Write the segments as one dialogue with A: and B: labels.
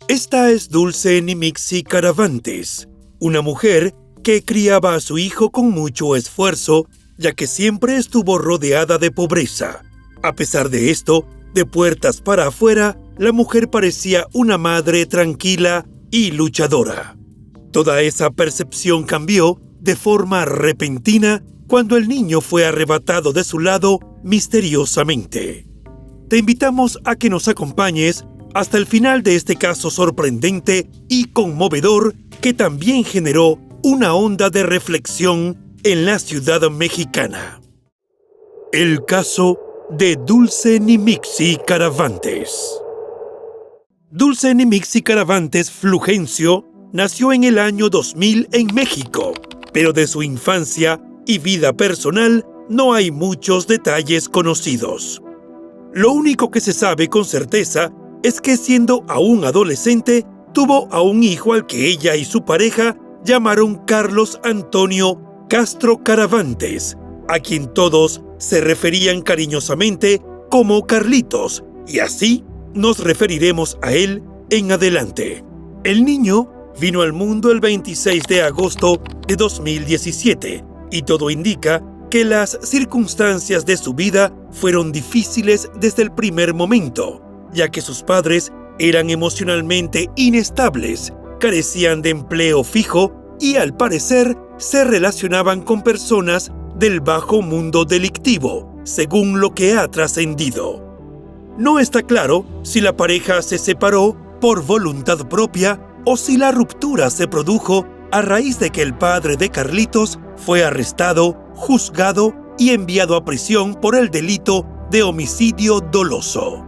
A: Esta es Dulce Nimixi Caravantes, una mujer que criaba a su hijo con mucho esfuerzo, ya que siempre estuvo rodeada de pobreza. A pesar de esto, de puertas para afuera, la mujer parecía una madre tranquila y luchadora. Toda esa percepción cambió de forma repentina cuando el niño fue arrebatado de su lado misteriosamente. Te invitamos a que nos acompañes hasta el final de este caso sorprendente y conmovedor que también generó una onda de reflexión en la ciudad mexicana. El caso de Dulce Nimixi Caravantes. Dulce Nimixi Caravantes Flugencio nació en el año 2000 en México, pero de su infancia y vida personal no hay muchos detalles conocidos. Lo único que se sabe con certeza es que siendo aún adolescente, tuvo a un hijo al que ella y su pareja llamaron Carlos Antonio Castro Caravantes, a quien todos se referían cariñosamente como Carlitos, y así nos referiremos a él en adelante. El niño vino al mundo el 26 de agosto de 2017, y todo indica que las circunstancias de su vida fueron difíciles desde el primer momento, ya que sus padres eran emocionalmente inestables, carecían de empleo fijo y al parecer se relacionaban con personas del bajo mundo delictivo, según lo que ha trascendido. No está claro si la pareja se separó por voluntad propia o si la ruptura se produjo a raíz de que el padre de Carlitos fue arrestado, juzgado y enviado a prisión por el delito de homicidio doloso.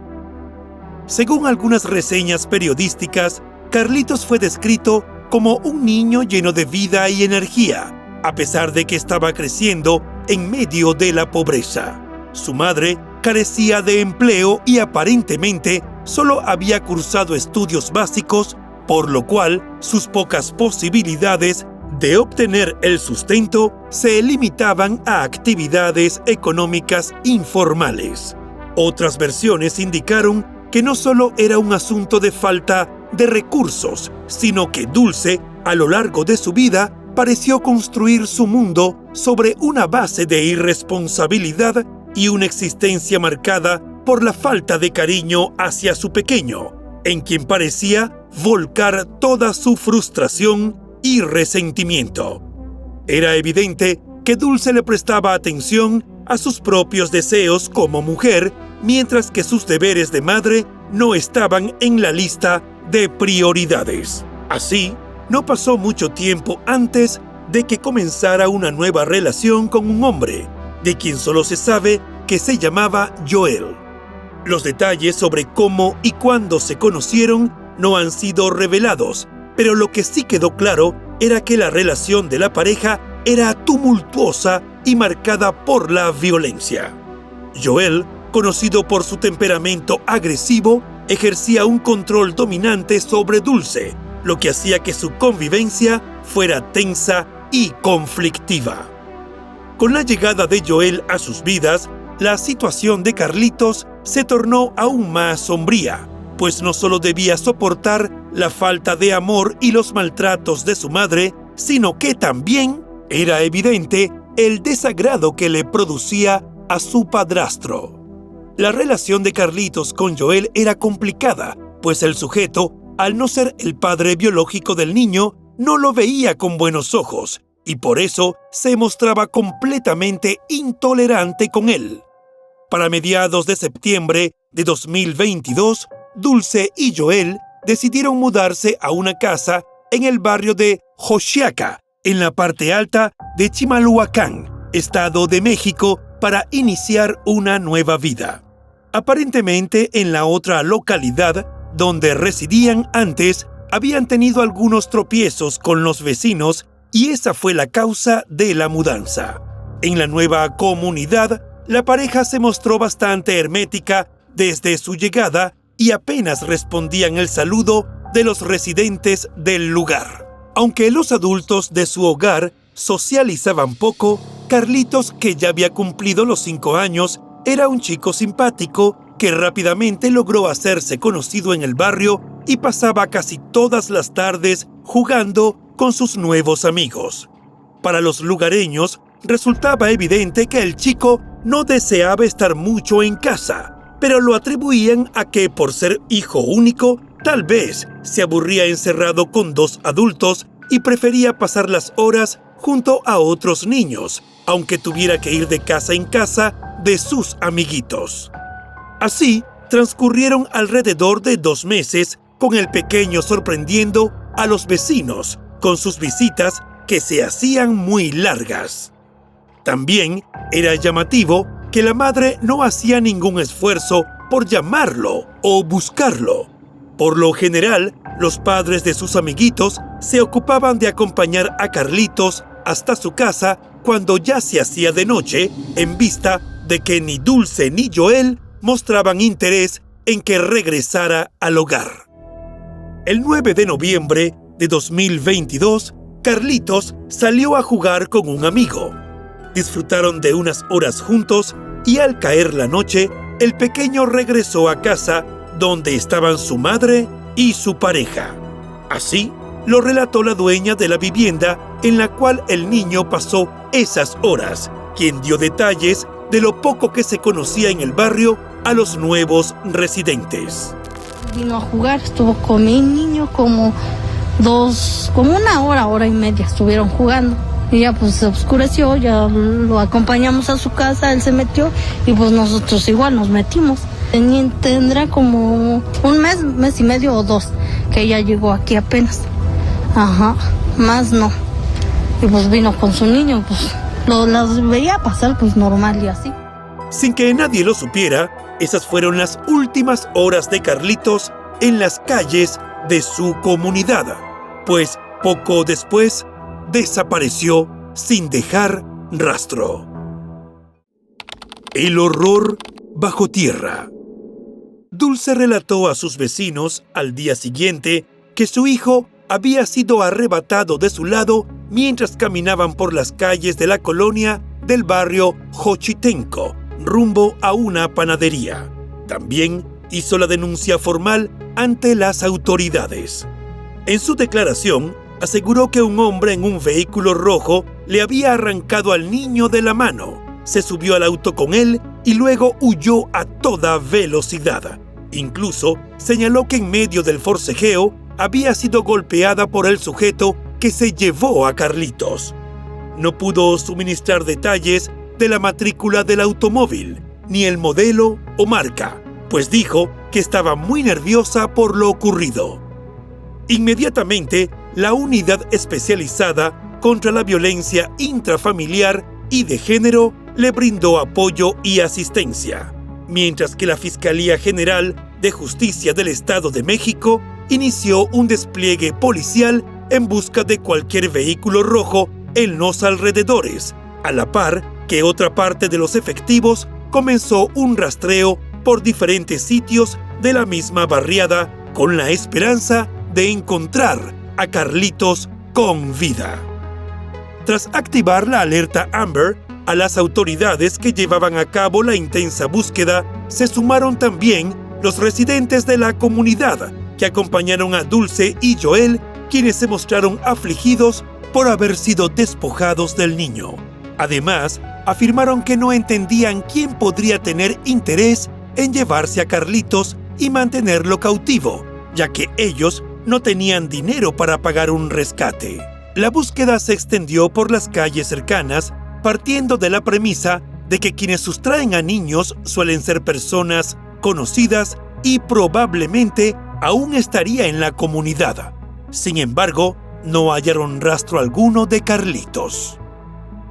A: Según algunas reseñas periodísticas, Carlitos fue descrito como un niño lleno de vida y energía, a pesar de que estaba creciendo en medio de la pobreza. Su madre carecía de empleo y aparentemente solo había cursado estudios básicos, por lo cual sus pocas posibilidades de obtener el sustento se limitaban a actividades económicas informales. Otras versiones indicaron que no solo era un asunto de falta de recursos, sino que Dulce, a lo largo de su vida, pareció construir su mundo sobre una base de irresponsabilidad y una existencia marcada por la falta de cariño hacia su pequeño, en quien parecía volcar toda su frustración y resentimiento. Era evidente que Dulce le prestaba atención a sus propios deseos como mujer, mientras que sus deberes de madre no estaban en la lista de prioridades. Así, no pasó mucho tiempo antes de que comenzara una nueva relación con un hombre, de quien solo se sabe que se llamaba Joel. Los detalles sobre cómo y cuándo se conocieron no han sido revelados, pero lo que sí quedó claro era que la relación de la pareja era tumultuosa y marcada por la violencia. Joel, conocido por su temperamento agresivo, ejercía un control dominante sobre Dulce, lo que hacía que su convivencia fuera tensa y conflictiva. Con la llegada de Joel a sus vidas, la situación de Carlitos se tornó aún más sombría, pues no solo debía soportar la falta de amor y los maltratos de su madre, sino que también era evidente el desagrado que le producía a su padrastro. La relación de Carlitos con Joel era complicada, pues el sujeto, al no ser el padre biológico del niño, no lo veía con buenos ojos, y por eso se mostraba completamente intolerante con él. Para mediados de septiembre de 2022, Dulce y Joel decidieron mudarse a una casa en el barrio de Xochiaca, en la parte alta de Chimalhuacán, Estado de México, para iniciar una nueva vida. Aparentemente, en la otra localidad donde residían antes, habían tenido algunos tropiezos con los vecinos y esa fue la causa de la mudanza. En la nueva comunidad, la pareja se mostró bastante hermética desde su llegada y apenas respondían el saludo de los residentes del lugar. Aunque los adultos de su hogar socializaban poco, Carlitos, que ya había cumplido los 5 años, era un chico simpático que rápidamente logró hacerse conocido en el barrio y pasaba casi todas las tardes jugando con sus nuevos amigos. Para los lugareños, resultaba evidente que el chico no deseaba estar mucho en casa, pero lo atribuían a que, por ser hijo único, tal vez se aburría encerrado con 2 adultos y prefería pasar las horas junto a otros niños, aunque tuviera que ir de casa en casa de sus amiguitos. Así, transcurrieron alrededor de 2 meses, con el pequeño sorprendiendo a los vecinos con sus visitas que se hacían muy largas. También era llamativo que la madre no hacía ningún esfuerzo por llamarlo o buscarlo. Por lo general, los padres de sus amiguitos se ocupaban de acompañar a Carlitos hasta su casa cuando ya se hacía de noche, en vista de que ni Dulce ni Joel mostraban interés en que regresara al hogar. El 9 de noviembre de 2022, Carlitos salió a jugar con un amigo. Disfrutaron de unas horas juntos y al caer la noche, el pequeño regresó a casa donde estaban su madre y su pareja. Así lo relató la dueña de la vivienda en la cual el niño pasó esas horas, quien dio detalles de lo poco que se conocía en el barrio a los nuevos residentes.
B: Vino a jugar, estuvo con mi niño como 1 hora y media estuvieron jugando. Y ya pues se oscureció, ya lo acompañamos a su casa, él se metió y pues nosotros igual nos metimos. Tendrá como un mes y medio o 2 que ella llegó aquí apenas. Más no. Y pues vino con su niño, pues las veía pasar pues normal y así.
A: Sin que nadie lo supiera, esas fueron las últimas horas de Carlitos en las calles de su comunidad, pues poco después desapareció sin dejar rastro. El horror bajo tierra. Dulce relató a sus vecinos al día siguiente que su hijo había sido arrebatado de su lado mientras caminaban por las calles de la colonia del barrio Xochitenco, rumbo a una panadería. También hizo la denuncia formal ante las autoridades. En su declaración, aseguró que un hombre en un vehículo rojo le había arrancado al niño de la mano, se subió al auto con él y luego huyó a toda velocidad. Incluso señaló que en medio del forcejeo había sido golpeada por el sujeto que se llevó a Carlitos. No pudo suministrar detalles de la matrícula del automóvil, ni el modelo o marca, pues dijo que estaba muy nerviosa por lo ocurrido. Inmediatamente, la Unidad Especializada contra la Violencia Intrafamiliar y de Género le brindó apoyo y asistencia, mientras que la Fiscalía General de Justicia del Estado de México inició un despliegue policial en busca de cualquier vehículo rojo en los alrededores, a la par que otra parte de los efectivos comenzó un rastreo por diferentes sitios de la misma barriada con la esperanza de encontrar a Carlitos con vida. Tras activar la alerta Amber, a las autoridades que llevaban a cabo la intensa búsqueda se sumaron también los residentes de la comunidad que acompañaron a Dulce y Joel, quienes se mostraron afligidos por haber sido despojados del niño. Además, afirmaron que no entendían quién podría tener interés en llevarse a Carlitos y mantenerlo cautivo, ya que ellos no tenían dinero para pagar un rescate. La búsqueda se extendió por las calles cercanas, partiendo de la premisa de que quienes sustraen a niños suelen ser personas conocidas y probablemente aún estaría en la comunidad. Sin embargo, no hallaron rastro alguno de Carlitos.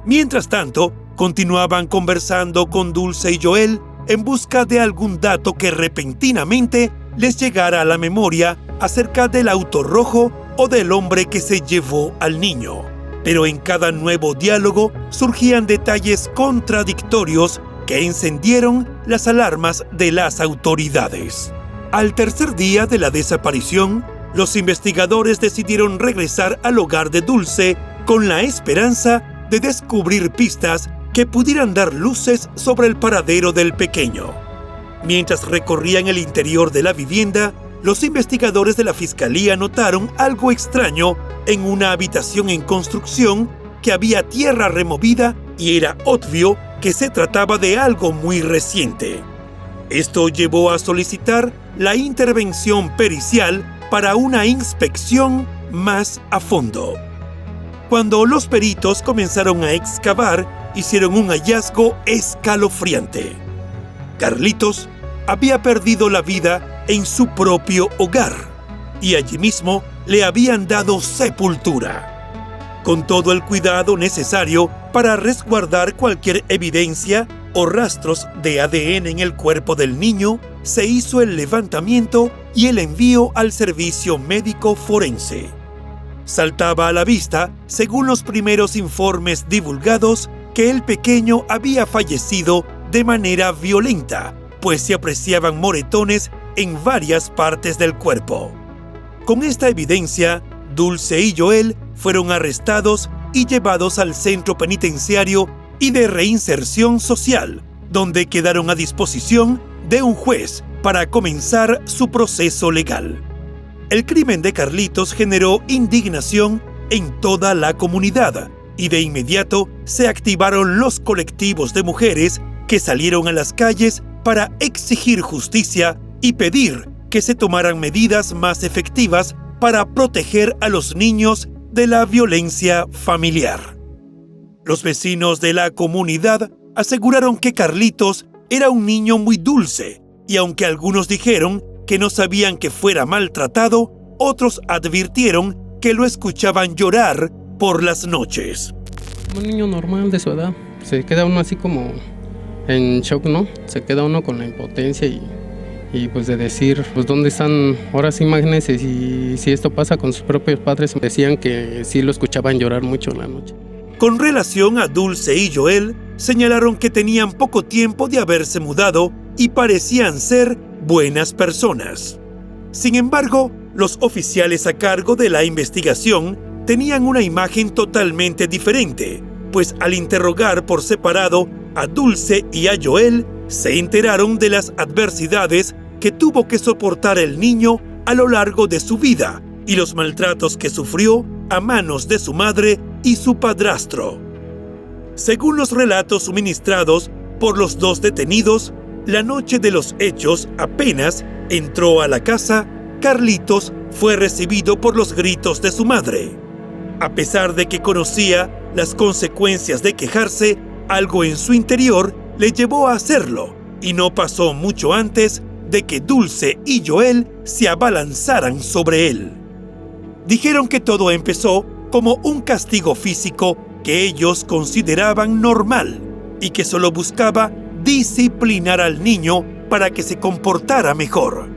A: Mientras tanto, continuaban conversando con Dulce y Joel en busca de algún dato que repentinamente les llegara a la memoria acerca del auto rojo o del hombre que se llevó al niño. Pero en cada nuevo diálogo surgían detalles contradictorios que encendieron las alarmas de las autoridades. Al tercer día de la desaparición, los investigadores decidieron regresar al hogar de Dulce con la esperanza de descubrir pistas que pudieran dar luces sobre el paradero del pequeño. Mientras recorrían el interior de la vivienda, los investigadores de la fiscalía notaron algo extraño en una habitación en construcción, que había tierra removida y era obvio que se trataba de algo muy reciente. Esto llevó a solicitar la intervención pericial para una inspección más a fondo. Cuando los peritos comenzaron a excavar, hicieron un hallazgo escalofriante. Carlitos había perdido la vida en su propio hogar y allí mismo le habían dado sepultura. Con todo el cuidado necesario para resguardar cualquier evidencia o rastros de ADN en el cuerpo del niño, se hizo el levantamiento y el envío al servicio médico forense. Saltaba a la vista, según los primeros informes divulgados, que el pequeño había fallecido de manera violenta, pues se apreciaban moretones en varias partes del cuerpo. Con esta evidencia, Dulce y Joel fueron arrestados y llevados al centro penitenciario y de reinserción social, donde quedaron a disposición de un juez para comenzar su proceso legal. El crimen de Carlitos generó indignación en toda la comunidad y de inmediato se activaron los colectivos de mujeres que salieron a las calles para exigir justicia y pedir que se tomaran medidas más efectivas para proteger a los niños de la violencia familiar. Los vecinos de la comunidad aseguraron que Carlitos era un niño muy dulce, y aunque algunos dijeron que no sabían que fuera maltratado, otros advirtieron que lo escuchaban llorar por las noches.
C: Un niño normal de su edad, se queda uno así como en shock, ¿no? Se queda uno con la impotencia y pues de decir, pues ¿dónde están? Ahora sí, imagínense si esto pasa con sus propios padres. Decían que sí lo escuchaban llorar mucho en la noche.
A: Con relación a Dulce y Joel, señalaron que tenían poco tiempo de haberse mudado y parecían ser buenas personas. Sin embargo, los oficiales a cargo de la investigación tenían una imagen totalmente diferente, pues al interrogar por separado a Dulce y a Joel, se enteraron de las adversidades que tuvo que soportar el niño a lo largo de su vida y los maltratos que sufrió a manos de su madre y su padrastro. Según los relatos suministrados por los dos detenidos, la noche de los hechos, apenas entró a la casa, Carlitos fue recibido por los gritos de su madre. A pesar de que conocía las consecuencias de quejarse, algo en su interior le llevó a hacerlo, y no pasó mucho antes de que Dulce y Joel se abalanzaran sobre él. Dijeron que todo empezó como un castigo físico que ellos consideraban normal y que solo buscaba disciplinar al niño para que se comportara mejor.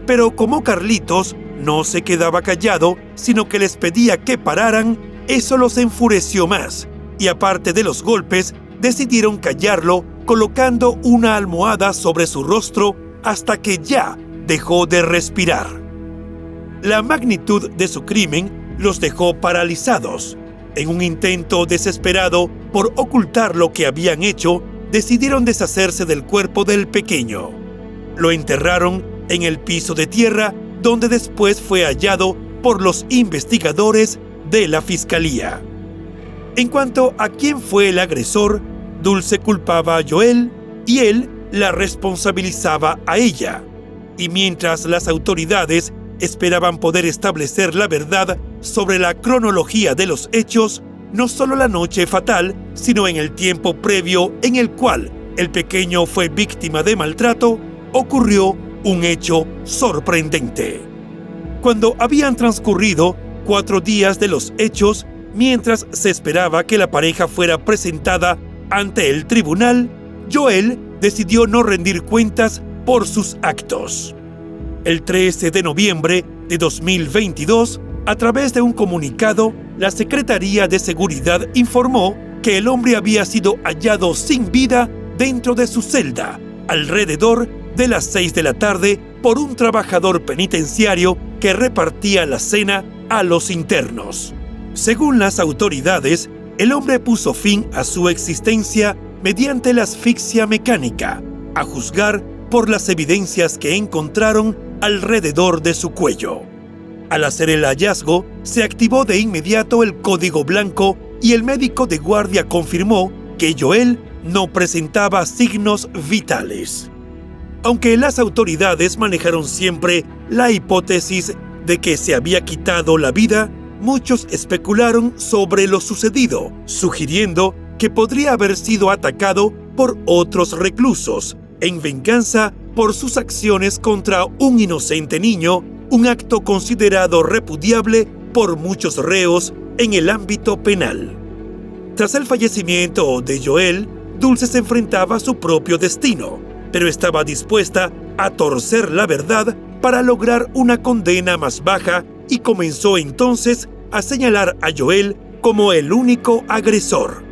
A: Pero como Carlitos no se quedaba callado, sino que les pedía que pararan, eso los enfureció más, y aparte de los golpes, decidieron callarlo colocando una almohada sobre su rostro hasta que ya dejó de respirar. La magnitud de su crimen los dejó paralizados. En un intento desesperado por ocultar lo que habían hecho, decidieron deshacerse del cuerpo del pequeño. Lo enterraron en el piso de tierra, donde después fue hallado por los investigadores de la fiscalía. En cuanto a quién fue el agresor, Dulce culpaba a Joel y él la responsabilizaba a ella. Y mientras las autoridades esperaban poder establecer la verdad sobre la cronología de los hechos, no solo la noche fatal, sino en el tiempo previo en el cual el pequeño fue víctima de maltrato, ocurrió un hecho sorprendente. Cuando habían transcurrido 4 días de los hechos, mientras se esperaba que la pareja fuera presentada ante el tribunal, Joel decidió no rendir cuentas por sus actos. El 13 de noviembre de 2022, a través de un comunicado, la Secretaría de Seguridad informó que el hombre había sido hallado sin vida dentro de su celda, alrededor de las 6 de la tarde, por un trabajador penitenciario que repartía la cena a los internos. Según las autoridades, el hombre puso fin a su existencia mediante la asfixia mecánica, a juzgar por las evidencias que encontraron alrededor de su cuello. Al hacer el hallazgo, se activó de inmediato el código blanco y el médico de guardia confirmó que Joel no presentaba signos vitales. Aunque las autoridades manejaron siempre la hipótesis de que se había quitado la vida, muchos especularon sobre lo sucedido, sugiriendo que podría haber sido atacado por otros reclusos, en venganza por sus acciones contra un inocente niño, un acto considerado repudiable por muchos reos en el ámbito penal. Tras el fallecimiento de Joel, Dulce se enfrentaba a su propio destino, pero estaba dispuesta a torcer la verdad para lograr una condena más baja y comenzó entonces a señalar a Joel como el único agresor.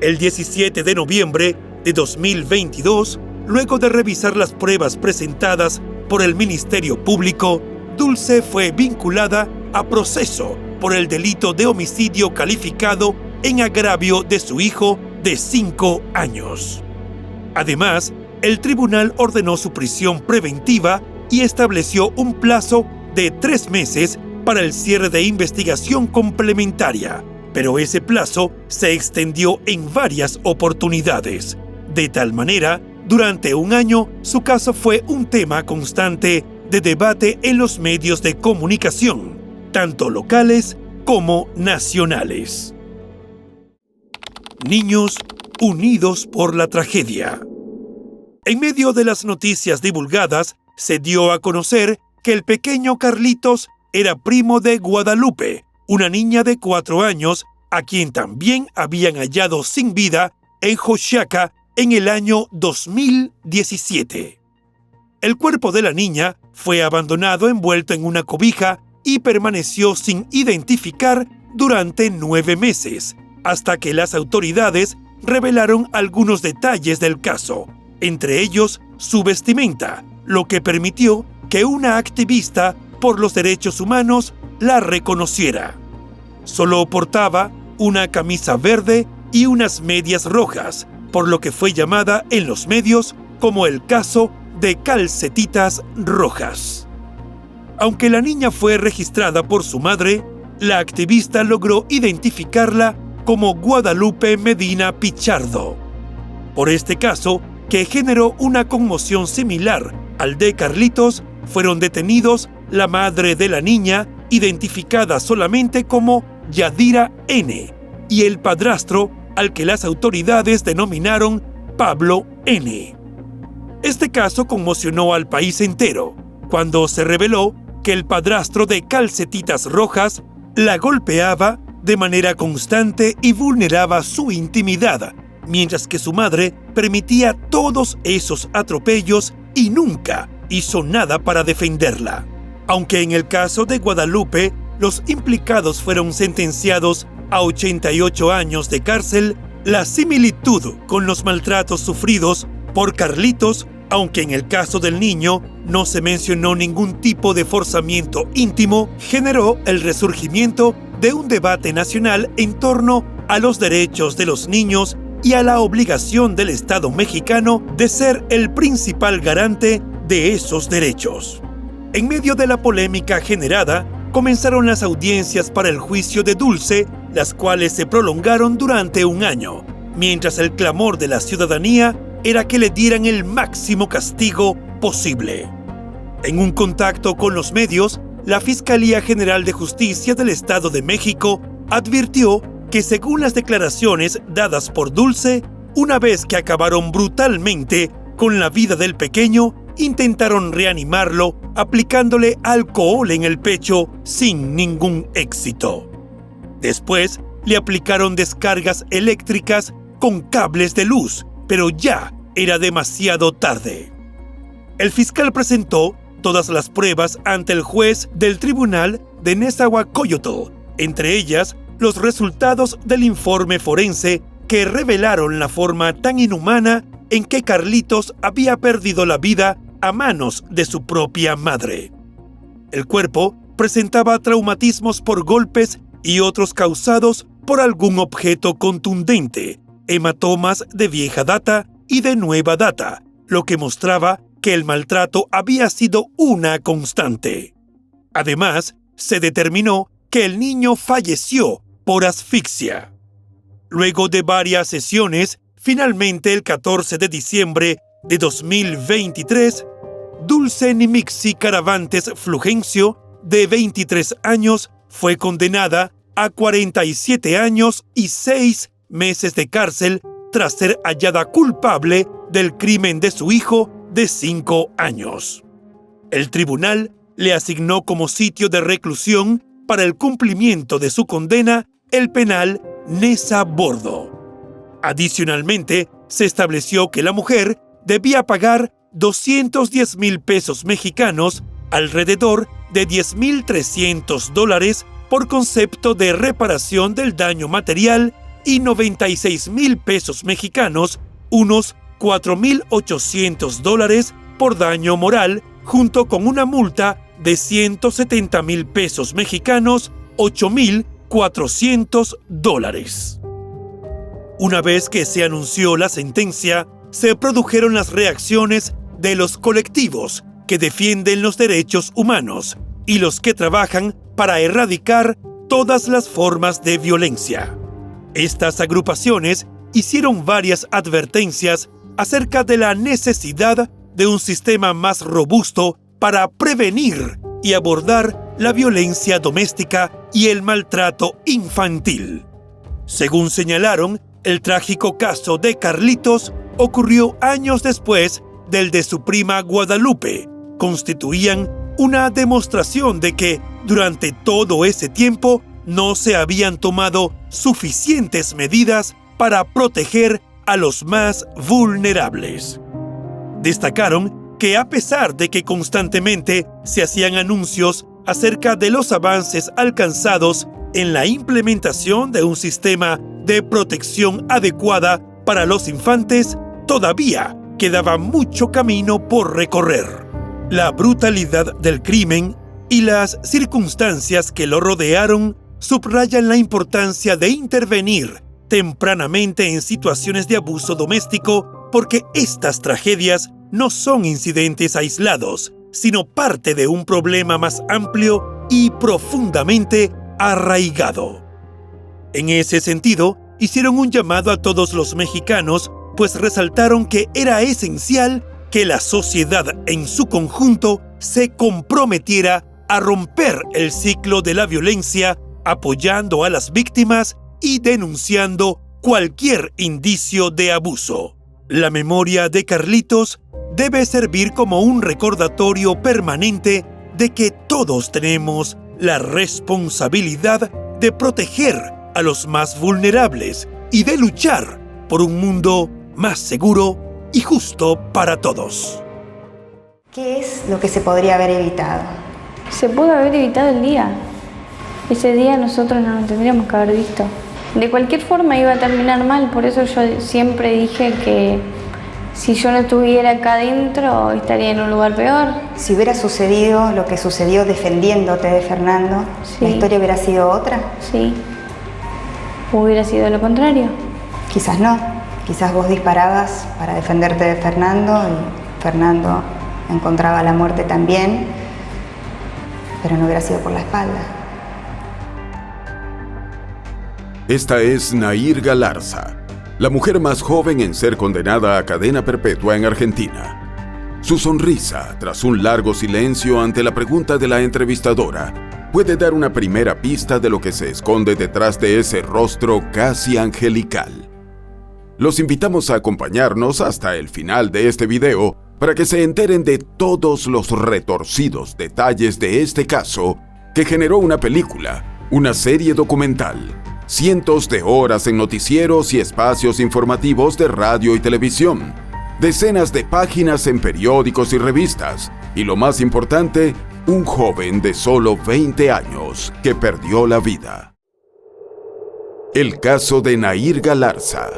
A: El 17 de noviembre de 2022, luego de revisar las pruebas presentadas por el Ministerio Público, Dulce fue vinculada a proceso por el delito de homicidio calificado en agravio de su hijo de 5 años. Además, el tribunal ordenó su prisión preventiva y estableció un plazo de 3 meses para el cierre de investigación complementaria, pero ese plazo se extendió en varias oportunidades. De tal manera, durante un año, su caso fue un tema constante de debate en los medios de comunicación, tanto locales como nacionales. Niños unidos por la tragedia. En medio de las noticias divulgadas, se dio a conocer que el pequeño Carlitos era primo de Guadalupe, una niña de 4 años, a quien también habían hallado sin vida en Xochiaca en el año 2017. El cuerpo de la niña fue abandonado envuelto en una cobija y permaneció sin identificar durante 9 meses, hasta que las autoridades revelaron algunos detalles del caso, entre ellos su vestimenta, lo que permitió que una activista por los derechos humanos la reconociera. Solo portaba una camisa verde y unas medias rojas, por lo que fue llamada en los medios como el caso de Calcetitas Rojas. Aunque la niña fue registrada por su madre, la activista logró identificarla como Guadalupe Medina Pichardo. Por este caso, que generó una conmoción similar al de Carlitos, fueron detenidos la madre de la niña, identificada solamente como Yadira N., y el padrastro, al que las autoridades denominaron Pablo N. Este caso conmocionó al país entero, cuando se reveló que el padrastro de Calcetitas Rojas la golpeaba de manera constante y vulneraba su intimidad, mientras que su madre permitía todos esos atropellos y nunca hizo nada para defenderla. Aunque en el caso de Guadalupe, los implicados fueron sentenciados a 88 años de cárcel, la similitud con los maltratos sufridos por Carlitos, aunque en el caso del niño no se mencionó ningún tipo de forzamiento íntimo, generó el resurgimiento de un debate nacional en torno a los derechos de los niños y a la obligación del Estado mexicano de ser el principal garante de esos derechos. En medio de la polémica generada, comenzaron las audiencias para el juicio de Dulce, las cuales se prolongaron durante un año, mientras el clamor de la ciudadanía era que le dieran el máximo castigo posible. En un contacto con los medios, la Fiscalía General de Justicia del Estado de México advirtió que, según las declaraciones dadas por Dulce, una vez que acabaron brutalmente con la vida del pequeño, intentaron reanimarlo aplicándole alcohol en el pecho sin ningún éxito. Después, le aplicaron descargas eléctricas con cables de luz, pero ya era demasiado tarde. El fiscal presentó todas las pruebas ante el juez del tribunal de Nezahualcóyotl, entre ellas los resultados del informe forense que revelaron la forma tan inhumana en que Carlitos había perdido la vida a manos de su propia madre. El cuerpo presentaba traumatismos por golpes y otros causados por algún objeto contundente, hematomas de vieja data y de nueva data, lo que mostraba que el maltrato había sido una constante. Además, se determinó que el niño falleció por asfixia. Luego de varias sesiones, finalmente el 14 de diciembre de 2023, Dulce Nimixi Caravantes Flugencio, de 23 años, fue condenada a 47 años y 6 meses de cárcel tras ser hallada culpable del crimen de su hijo de 5 años. El tribunal le asignó como sitio de reclusión para el cumplimiento de su condena el penal Neza Bordo. Adicionalmente, se estableció que la mujer debía pagar 210,000 pesos mexicanos, alrededor de $10,300 por concepto de reparación del daño material, y 96,000 pesos mexicanos, unos $4,800 por daño moral, junto con una multa de 170,000 pesos mexicanos, $8,400. Una vez que se anunció la sentencia, se produjeron las reacciones de los colectivos que defienden los derechos humanos y los que trabajan para erradicar todas las formas de violencia. Estas agrupaciones hicieron varias advertencias acerca de la necesidad de un sistema más robusto para prevenir y abordar la violencia doméstica y el maltrato infantil. Según señalaron, el trágico caso de Carlitos ocurrió años después del de su prima Guadalupe. Constituían una demostración de que durante todo ese tiempo no se habían tomado suficientes medidas para proteger a los más vulnerables. Destacaron que a pesar de que constantemente se hacían anuncios acerca de los avances alcanzados en la implementación de un sistema de protección adecuada para los infantes, todavía quedaba mucho camino por recorrer. La brutalidad del crimen y las circunstancias que lo rodearon subrayan la importancia de intervenir tempranamente en situaciones de abuso doméstico, porque estas tragedias no son incidentes aislados, sino parte de un problema más amplio y profundamente arraigado. En ese sentido, hicieron un llamado a todos los mexicanos, pues resaltaron que era esencial que la sociedad en su conjunto se comprometiera a romper el ciclo de la violencia, apoyando a las víctimas y denunciando cualquier indicio de abuso. La memoria de Carlitos debe servir como un recordatorio permanente de que todos tenemos la responsabilidad de proteger a los más vulnerables y de luchar por un mundo más seguro y justo para todos.
D: ¿Qué es lo que se podría haber evitado?
E: Se pudo haber evitado el día. Ese día nosotros no lo tendríamos que haber visto. De cualquier forma iba a terminar mal, por eso yo siempre dije que si yo no estuviera acá adentro estaría en un lugar peor.
D: Si hubiera sucedido lo que sucedió defendiéndote de Fernando,
E: Sí.
D: ¿La historia hubiera sido otra?
E: Sí. ¿Hubiera sido lo contrario?
D: Quizás no. Quizás vos disparabas para defenderte de Fernando y Fernando encontraba la muerte también, pero no hubiera sido por la espalda.
F: Esta es Nair Galarza, la mujer más joven en ser condenada a cadena perpetua en Argentina. Su sonrisa, tras un largo silencio ante la pregunta de la entrevistadora, puede dar una primera pista de lo que se esconde detrás de ese rostro casi angelical. Los invitamos a acompañarnos hasta el final de este video para que se enteren de todos los retorcidos detalles de este caso que generó una película, una serie documental, cientos de horas en noticieros y espacios informativos de radio y televisión, decenas de páginas en periódicos y revistas, y lo más importante, un joven de solo 20 años que perdió la vida. El caso de Nair Galarza.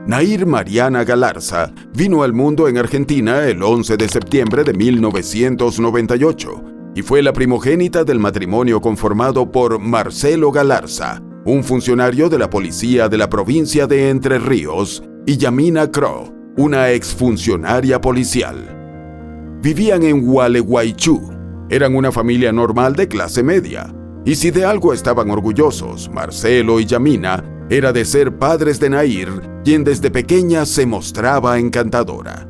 F: Nair Mariana Galarza vino al mundo en Argentina el 11 de septiembre de 1998 y fue la primogénita del matrimonio conformado por Marcelo Galarza, un funcionario de la policía de la provincia de Entre Ríos, y Yamina Crow, una exfuncionaria policial. Vivían en Gualeguaychú. Eran una familia normal de clase media. Y si de algo estaban orgullosos, Marcelo y Yamina, era de ser padres de Nair, quien desde pequeña se mostraba encantadora.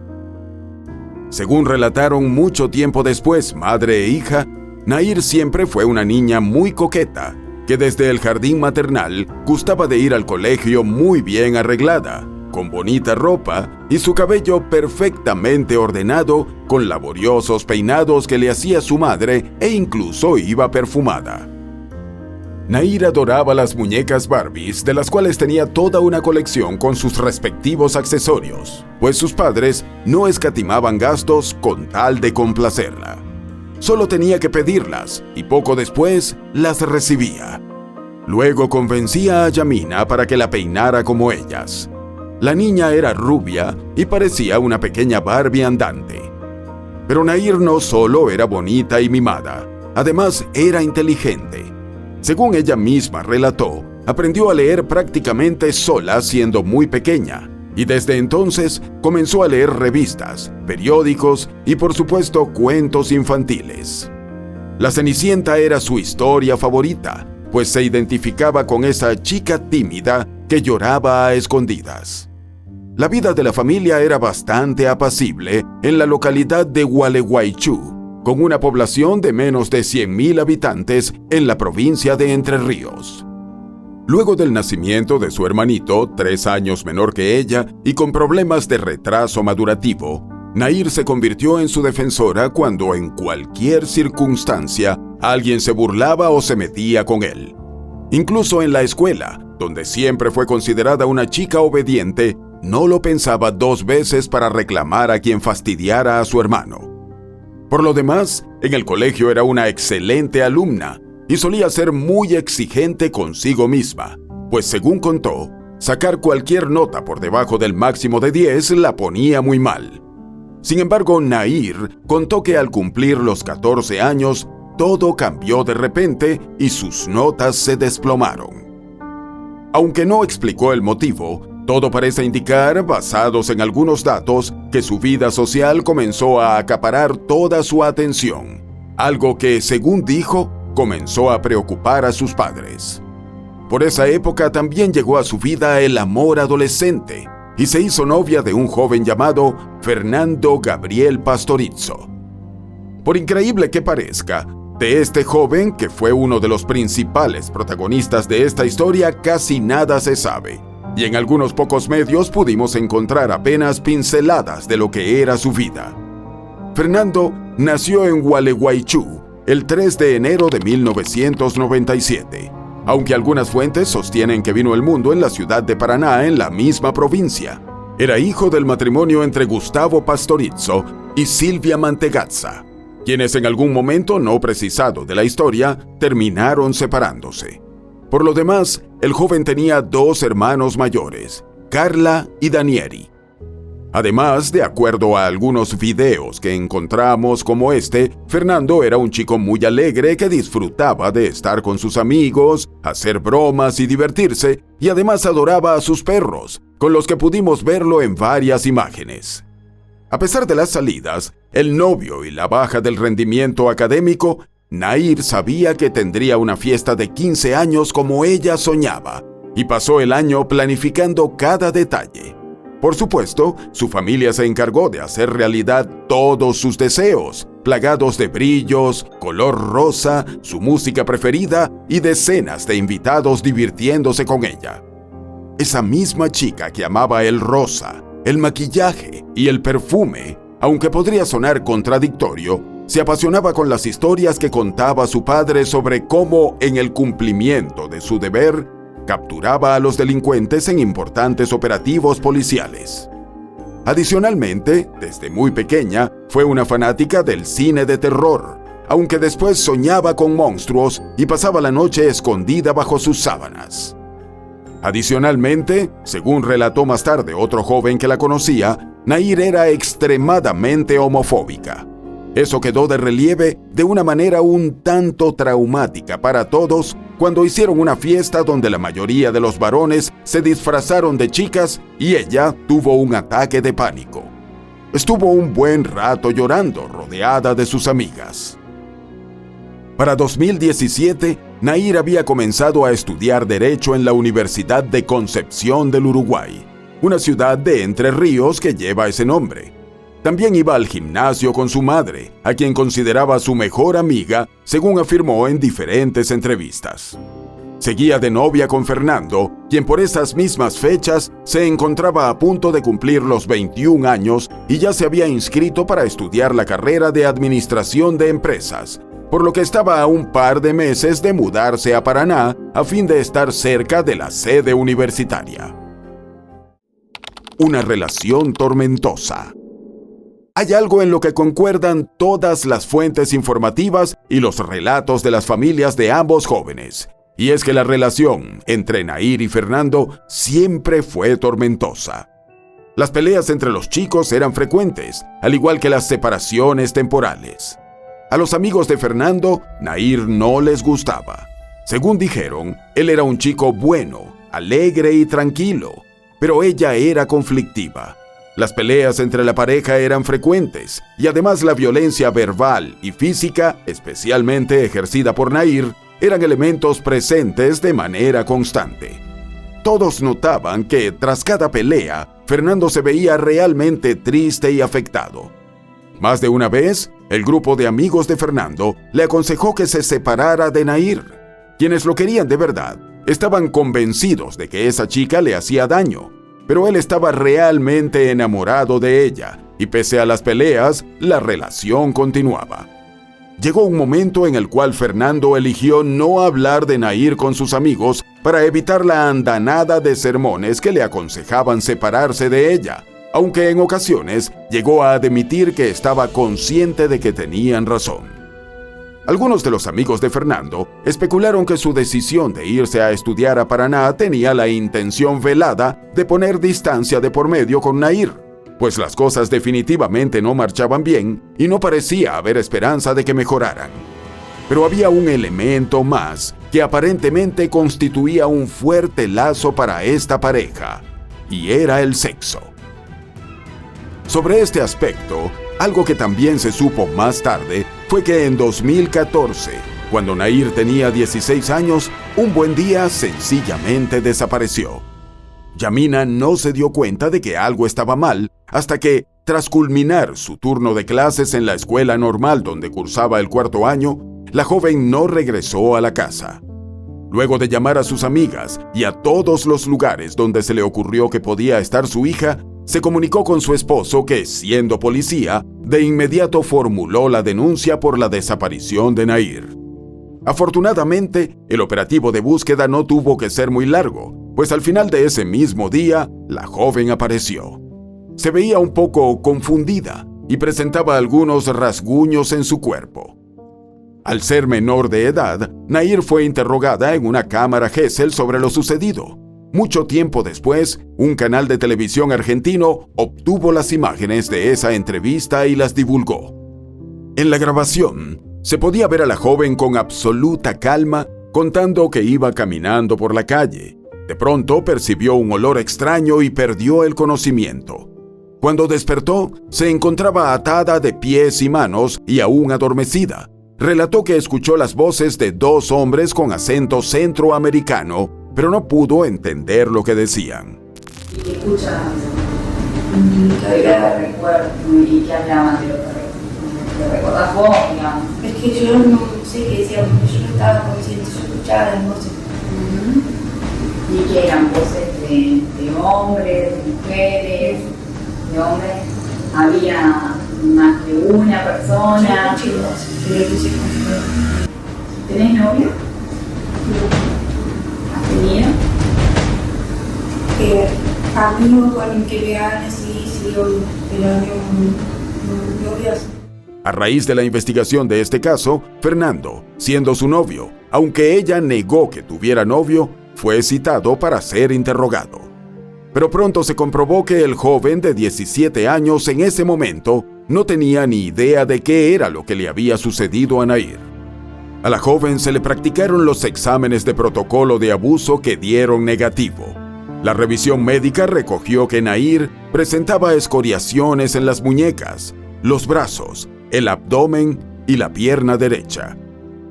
F: Según relataron mucho tiempo después madre e hija, Nair siempre fue una niña muy coqueta, que desde el jardín maternal gustaba de ir al colegio muy bien arreglada, con bonita ropa y su cabello perfectamente ordenado, con laboriosos peinados que le hacía su madre e incluso iba perfumada. Nair adoraba las muñecas Barbies, de las cuales tenía toda una colección con sus respectivos accesorios, pues sus padres no escatimaban gastos con tal de complacerla. Solo tenía que pedirlas y poco después las recibía. Luego convencía a Yamina para que la peinara como ellas. La niña era rubia y parecía una pequeña Barbie andante. Pero Nair no solo era bonita y mimada, además era inteligente. Según ella misma relató, aprendió a leer prácticamente sola siendo muy pequeña, y desde entonces comenzó a leer revistas, periódicos y por supuesto cuentos infantiles. La Cenicienta era su historia favorita, pues se identificaba con esa chica tímida que lloraba a escondidas. La vida de la familia era bastante apacible en la localidad de Gualeguaychú, con una población de menos de 100,000 habitantes en la provincia de Entre Ríos. Luego del nacimiento de su hermanito, 3 años menor que ella y con problemas de retraso madurativo, Nair se convirtió en su defensora cuando en cualquier circunstancia alguien se burlaba o se metía con él. Incluso en la escuela, donde siempre fue considerada una chica obediente, no lo pensaba 2 veces para reclamar a quien fastidiara a su hermano. Por lo demás, en el colegio era una excelente alumna y solía ser muy exigente consigo misma, pues según contó, sacar cualquier nota por debajo del máximo de 10 la ponía muy mal. Sin embargo, Nair contó que al cumplir los 14 años, todo cambió de repente y sus notas se desplomaron. Aunque no explicó el motivo, todo parece indicar, basados en algunos datos, que su vida social comenzó a acaparar toda su atención, algo que, según dijo, comenzó a preocupar a sus padres. Por esa época también llegó a su vida el amor adolescente y se hizo novia de un joven llamado Fernando Gabriel Pastorizzo. Por increíble que parezca, de este joven, que fue uno de los principales protagonistas de esta historia, casi nada se sabe. Y en algunos pocos medios pudimos encontrar apenas pinceladas de lo que era su vida. Fernando nació en Gualeguaychú el 3 de enero de 1997, aunque algunas fuentes sostienen que vino al mundo en la ciudad de Paraná, en la misma provincia. Era hijo del matrimonio entre Gustavo Pastorizzo y Silvia Mantegazza, quienes en algún momento no precisado de la historia terminaron separándose. Por lo demás, el joven tenía 2 hermanos mayores, Carla y Danieri. Además, de acuerdo a algunos videos que encontramos como este, Fernando era un chico muy alegre que disfrutaba de estar con sus amigos, hacer bromas y divertirse, y además adoraba a sus perros, con los que pudimos verlo en varias imágenes. A pesar de las salidas, el novio y la baja del rendimiento académico, Nair sabía que tendría una fiesta de 15 años como ella soñaba, y pasó el año planificando cada detalle. Por supuesto, su familia se encargó de hacer realidad todos sus deseos, plagados de brillos, color rosa, su música preferida y decenas de invitados divirtiéndose con ella. Esa misma chica que amaba el rosa, el maquillaje y el perfume, aunque podría sonar contradictorio, se apasionaba con las historias que contaba su padre sobre cómo, en el cumplimiento de su deber, capturaba a los delincuentes en importantes operativos policiales. Adicionalmente, desde muy pequeña, fue una fanática del cine de terror, aunque después soñaba con monstruos y pasaba la noche escondida bajo sus sábanas. Adicionalmente, según relató más tarde otro joven que la conocía, Nair era extremadamente homofóbica. Eso quedó de relieve de una manera un tanto traumática para todos cuando hicieron una fiesta donde la mayoría de los varones se disfrazaron de chicas y ella tuvo un ataque de pánico. Estuvo un buen rato llorando, rodeada de sus amigas. Para 2017, Nair había comenzado a estudiar Derecho en la Universidad de Concepción del Uruguay, una ciudad de Entre Ríos que lleva ese nombre. También iba al gimnasio con su madre, a quien consideraba su mejor amiga, según afirmó en diferentes entrevistas. Seguía de novia con Fernando, quien por esas mismas fechas se encontraba a punto de cumplir los 21 años y ya se había inscrito para estudiar la carrera de Administración de Empresas, por lo que estaba a un par de meses de mudarse a Paraná a fin de estar cerca de la sede universitaria. Una relación tormentosa. Hay algo en lo que concuerdan todas las fuentes informativas y los relatos de las familias de ambos jóvenes, y es que la relación entre Nair y Fernando siempre fue tormentosa. Las peleas entre los chicos eran frecuentes, al igual que las separaciones temporales. A los amigos de Fernando, Nair no les gustaba. Según dijeron, él era un chico bueno, alegre y tranquilo, pero ella era conflictiva. Las peleas entre la pareja eran frecuentes y además la violencia verbal y física, especialmente ejercida por Nair, eran elementos presentes de manera constante. Todos notaban que, tras cada pelea, Fernando se veía realmente triste y afectado. Más de una vez, el grupo de amigos de Fernando le aconsejó que se separara de Nair. Quienes lo querían de verdad estaban convencidos de que esa chica le hacía daño, pero él estaba realmente enamorado de ella y pese a las peleas, la relación continuaba. Llegó un momento en el cual Fernando eligió no hablar de Nair con sus amigos para evitar la andanada de sermones que le aconsejaban separarse de ella, aunque en ocasiones llegó a admitir que estaba consciente de que tenían razón. Algunos de los amigos de Fernando especularon que su decisión de irse a estudiar a Paraná tenía la intención velada de poner distancia de por medio con Nair, pues las cosas definitivamente no marchaban bien y no parecía haber esperanza de que mejoraran. Pero había un elemento más que aparentemente constituía un fuerte lazo para esta pareja, y era el sexo. Sobre este aspecto, algo que también se supo más tarde fue que en 2014, cuando Nair tenía 16 años, un buen día sencillamente desapareció. Yamina no se dio cuenta de que algo estaba mal hasta que, tras culminar su turno de clases en la escuela normal donde cursaba el 4º año, la joven no regresó a la casa. Luego de llamar a sus amigas y a todos los lugares donde se le ocurrió que podía estar su hija, se comunicó con su esposo que, siendo policía, de inmediato formuló la denuncia por la desaparición de Nair. Afortunadamente, el operativo de búsqueda no tuvo que ser muy largo, pues al final de ese mismo día, la joven apareció. Se veía un poco confundida y presentaba algunos rasguños en su cuerpo. Al ser menor de edad, Nair fue interrogada en una cámara Gesell sobre lo sucedido. Mucho tiempo después, un canal de televisión argentino obtuvo las imágenes de esa entrevista y las divulgó. En la grabación, se podía ver a la joven con absoluta calma contando que iba caminando por la calle. De pronto percibió un olor extraño y perdió el conocimiento. Cuando despertó, se encontraba atada de pies y manos y aún adormecida. Relató que escuchó las voces de 2 hombres con acento centroamericano, pero no pudo entender lo que decían.
G: ¿Y qué escuchaban? ¿Qué recuerdo? ¿Y qué hablaban de los perros? ¿Te recordás vos, digamos?
H: Es que yo no sé qué decían, porque yo no estaba consciente, yo escuchaba las voces.
G: ¿Y qué eran voces de hombres, de mujeres, de hombres? ¿Había más de una persona?
H: Yo escuché voces.
G: ¿Tenés novio? ¿Has tenido?
H: Amigo con el que me hagan así, sí, obvio, pero no veo así.
F: A raíz de la investigación de este caso, Fernando, siendo su novio, aunque ella negó que tuviera novio, fue citado para ser interrogado. Pero pronto se comprobó que el joven de 17 años en ese momento no tenía ni idea de qué era lo que le había sucedido a Nair. A la joven se le practicaron los exámenes de protocolo de abuso que dieron negativo. La revisión médica recogió que Nair presentaba escoriaciones en las muñecas, los brazos, el abdomen y la pierna derecha.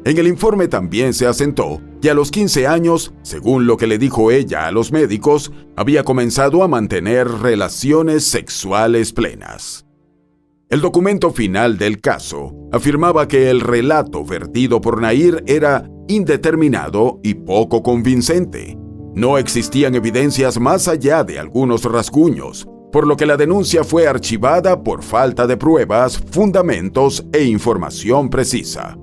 F: En el informe también se asentó que a los 15 años, según lo que le dijo ella a los médicos, había comenzado a mantener relaciones sexuales plenas. El documento final del caso afirmaba que el relato vertido por Nair era indeterminado y poco convincente. No existían evidencias más allá de algunos rasguños, por lo que la denuncia fue archivada por falta de pruebas, fundamentos e información precisa.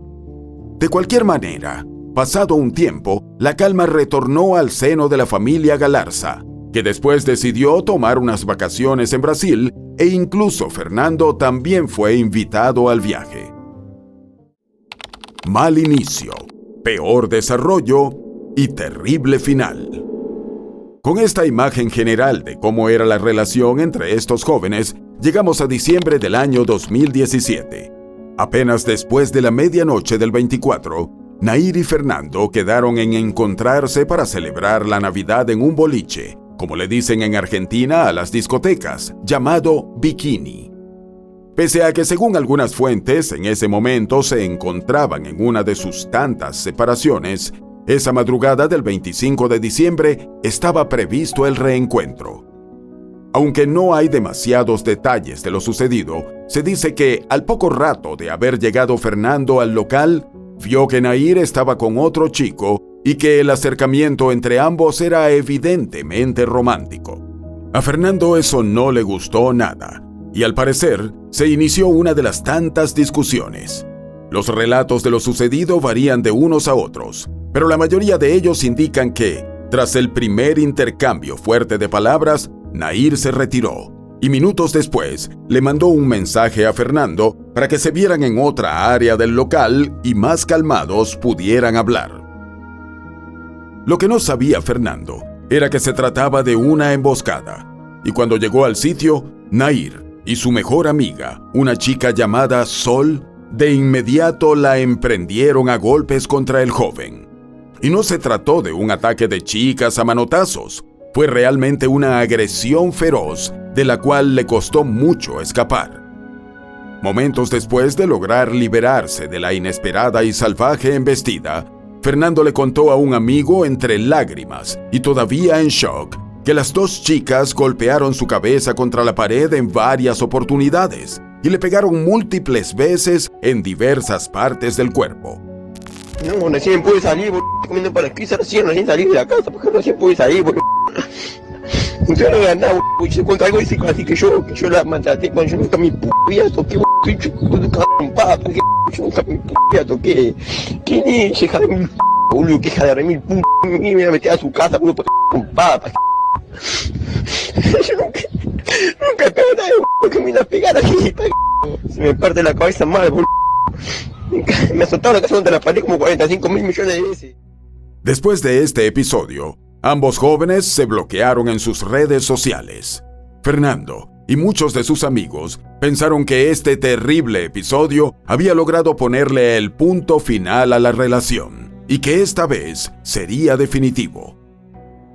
F: De cualquier manera, pasado un tiempo, la calma retornó al seno de la familia Galarza, que después decidió tomar unas vacaciones en Brasil e incluso Fernando también fue invitado al viaje. Mal inicio, peor desarrollo y terrible final. Con esta imagen general de cómo era la relación entre estos jóvenes, llegamos a diciembre del año 2017. Apenas después de la medianoche del 24, Nair y Fernando quedaron en encontrarse para celebrar la Navidad en un boliche, como le dicen en Argentina a las discotecas, llamado Bikini. Pese a que según algunas fuentes en ese momento se encontraban en una de sus tantas separaciones, esa madrugada del 25 de diciembre estaba previsto el reencuentro. Aunque no hay demasiados detalles de lo sucedido, se dice que al poco rato de haber llegado Fernando al local, vio que Nair estaba con otro chico y que el acercamiento entre ambos era evidentemente romántico. A Fernando eso no le gustó nada, y al parecer se inició una de las tantas discusiones. Los relatos de lo sucedido varían de unos a otros, pero la mayoría de ellos indican que, tras el primer intercambio fuerte de palabras, Nair se retiró y minutos después le mandó un mensaje a Fernando para que se vieran en otra área del local y más calmados pudieran hablar. Lo que no sabía Fernando era que se trataba de una emboscada, y cuando llegó al sitio, Nair y su mejor amiga, una chica llamada Sol, de inmediato la emprendieron a golpes contra el joven. Y no se trató de un ataque de chicas a manotazos, fue realmente una agresión feroz de la cual le costó mucho escapar. Momentos después de lograr liberarse de la inesperada y salvaje embestida, Fernando le contó a un amigo entre lágrimas y todavía en shock que las dos chicas golpearon su cabeza contra la pared en varias oportunidades y le pegaron múltiples veces en diversas partes del cuerpo.
I: No, recién pude salir, comiendo para pizza, recién salí de la casa, porque recién pude salir, yo no ganaba, yo cuento algo así que yo la maltraté cuando yo nunca mi vida toqué, un papa, que yo nunca mi vida toqué, que ni hija de mil boludo, que hija de remil me metí a su casa, con papa, yo nunca pego nada, que me la pegara aquí, se me parte la cabeza mal, boludo. Me azotaron la casa contra la pared como 45 mil millones de veces.
F: Después de este episodio, ambos jóvenes se bloquearon en sus redes sociales. Fernando y muchos de sus amigos pensaron que este terrible episodio había logrado ponerle el punto final a la relación y que esta vez sería definitivo.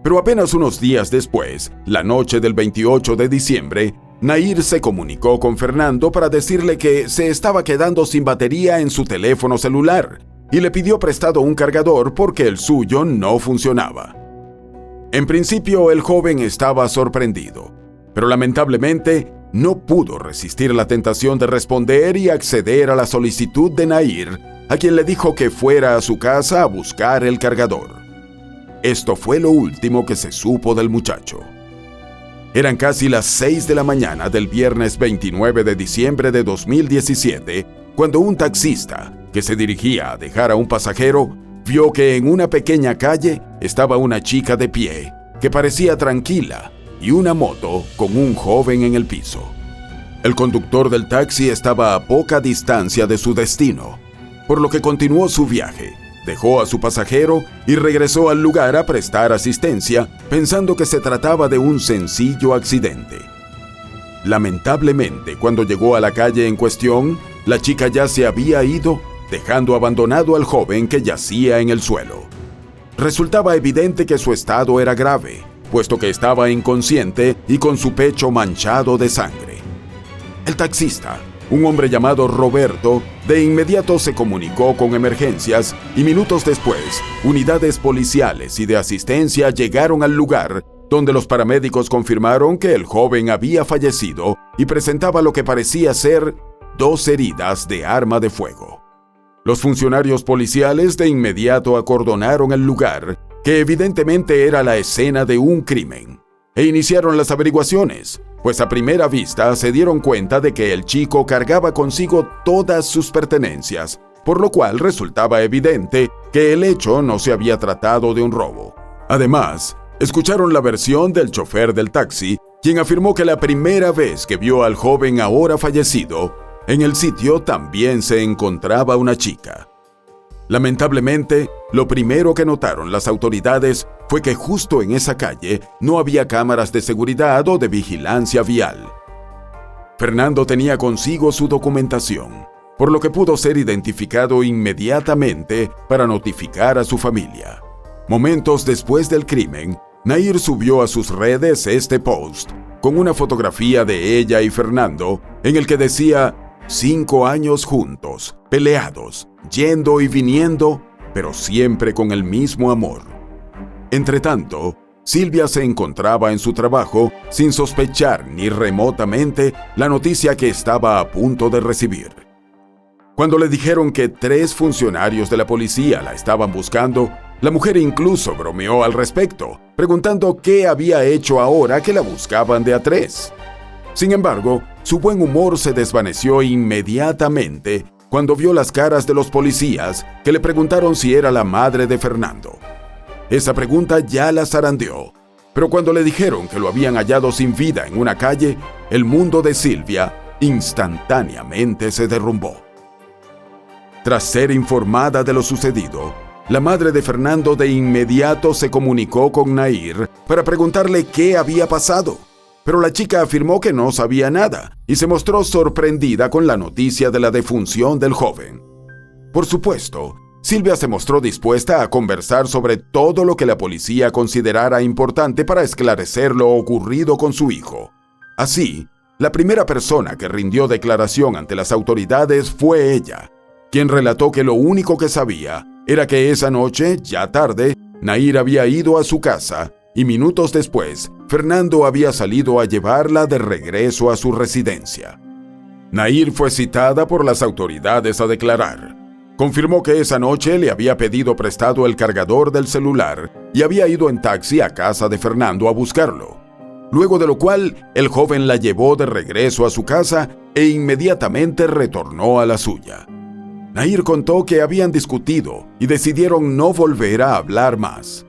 F: Pero apenas unos días después, la noche del 28 de diciembre, Nair se comunicó con Fernando para decirle que se estaba quedando sin batería en su teléfono celular y le pidió prestado un cargador porque el suyo no funcionaba. En principio, el joven estaba sorprendido, pero lamentablemente no pudo resistir la tentación de responder y acceder a la solicitud de Nair, a quien le dijo que fuera a su casa a buscar el cargador. Esto fue lo último que se supo del muchacho. Eran casi las 6 de la mañana del viernes 29 de diciembre de 2017, cuando un taxista, que se dirigía a dejar a un pasajero, vio que en una pequeña calle estaba una chica de pie, que parecía tranquila, y una moto con un joven en el piso. El conductor del taxi estaba a poca distancia de su destino, por lo que continuó su viaje. Dejó a su pasajero y regresó al lugar a prestar asistencia, pensando que se trataba de un sencillo accidente. Lamentablemente, cuando llegó a la calle en cuestión, la chica ya se había ido, dejando abandonado al joven que yacía en el suelo. Resultaba evidente que su estado era grave, puesto que estaba inconsciente y con su pecho manchado de sangre. El taxista, un hombre llamado Roberto, de inmediato se comunicó con emergencias y minutos después, unidades policiales y de asistencia llegaron al lugar, donde los paramédicos confirmaron que el joven había fallecido y presentaba lo que parecía ser 2 heridas de arma de fuego. Los funcionarios policiales de inmediato acordonaron el lugar, que evidentemente era la escena de un crimen, e iniciaron las averiguaciones, pues a primera vista se dieron cuenta de que el chico cargaba consigo todas sus pertenencias, por lo cual resultaba evidente que el hecho no se había tratado de un robo. Además, escucharon la versión del chofer del taxi, quien afirmó que la primera vez que vio al joven ahora fallecido, en el sitio también se encontraba una chica. Lamentablemente, lo primero que notaron las autoridades fue que justo en esa calle no había cámaras de seguridad o de vigilancia vial. Fernando tenía consigo su documentación, por lo que pudo ser identificado inmediatamente para notificar a su familia. Momentos después del crimen, Nair subió a sus redes este post, con una fotografía de ella y Fernando, en el que decía: 5 años juntos, peleados, yendo y viniendo, pero siempre con el mismo amor. Entretanto, Silvia se encontraba en su trabajo sin sospechar ni remotamente la noticia que estaba a punto de recibir. Cuando le dijeron que 3 funcionarios de la policía la estaban buscando, la mujer incluso bromeó al respecto, preguntando qué había hecho ahora que la buscaban de a 3. Sin embargo, su buen humor se desvaneció inmediatamente cuando vio las caras de los policías que le preguntaron si era la madre de Fernando. Esa pregunta ya la zarandeó, pero cuando le dijeron que lo habían hallado sin vida en una calle, el mundo de Silvia instantáneamente se derrumbó. Tras ser informada de lo sucedido, la madre de Fernando de inmediato se comunicó con Nair para preguntarle qué había pasado, pero la chica afirmó que no sabía nada y se mostró sorprendida con la noticia de la defunción del joven. Por supuesto, Silvia se mostró dispuesta a conversar sobre todo lo que la policía considerara importante para esclarecer lo ocurrido con su hijo. Así, la primera persona que rindió declaración ante las autoridades fue ella, quien relató que lo único que sabía era que esa noche, ya tarde, Nair había ido a su casa y minutos después, Fernando había salido a llevarla de regreso a su residencia. Nair fue citada por las autoridades a declarar. Confirmó que esa noche le había pedido prestado el cargador del celular y había ido en taxi a casa de Fernando a buscarlo. Luego de lo cual, el joven la llevó de regreso a su casa e inmediatamente retornó a la suya. Nair contó que habían discutido y decidieron no volver a hablar más.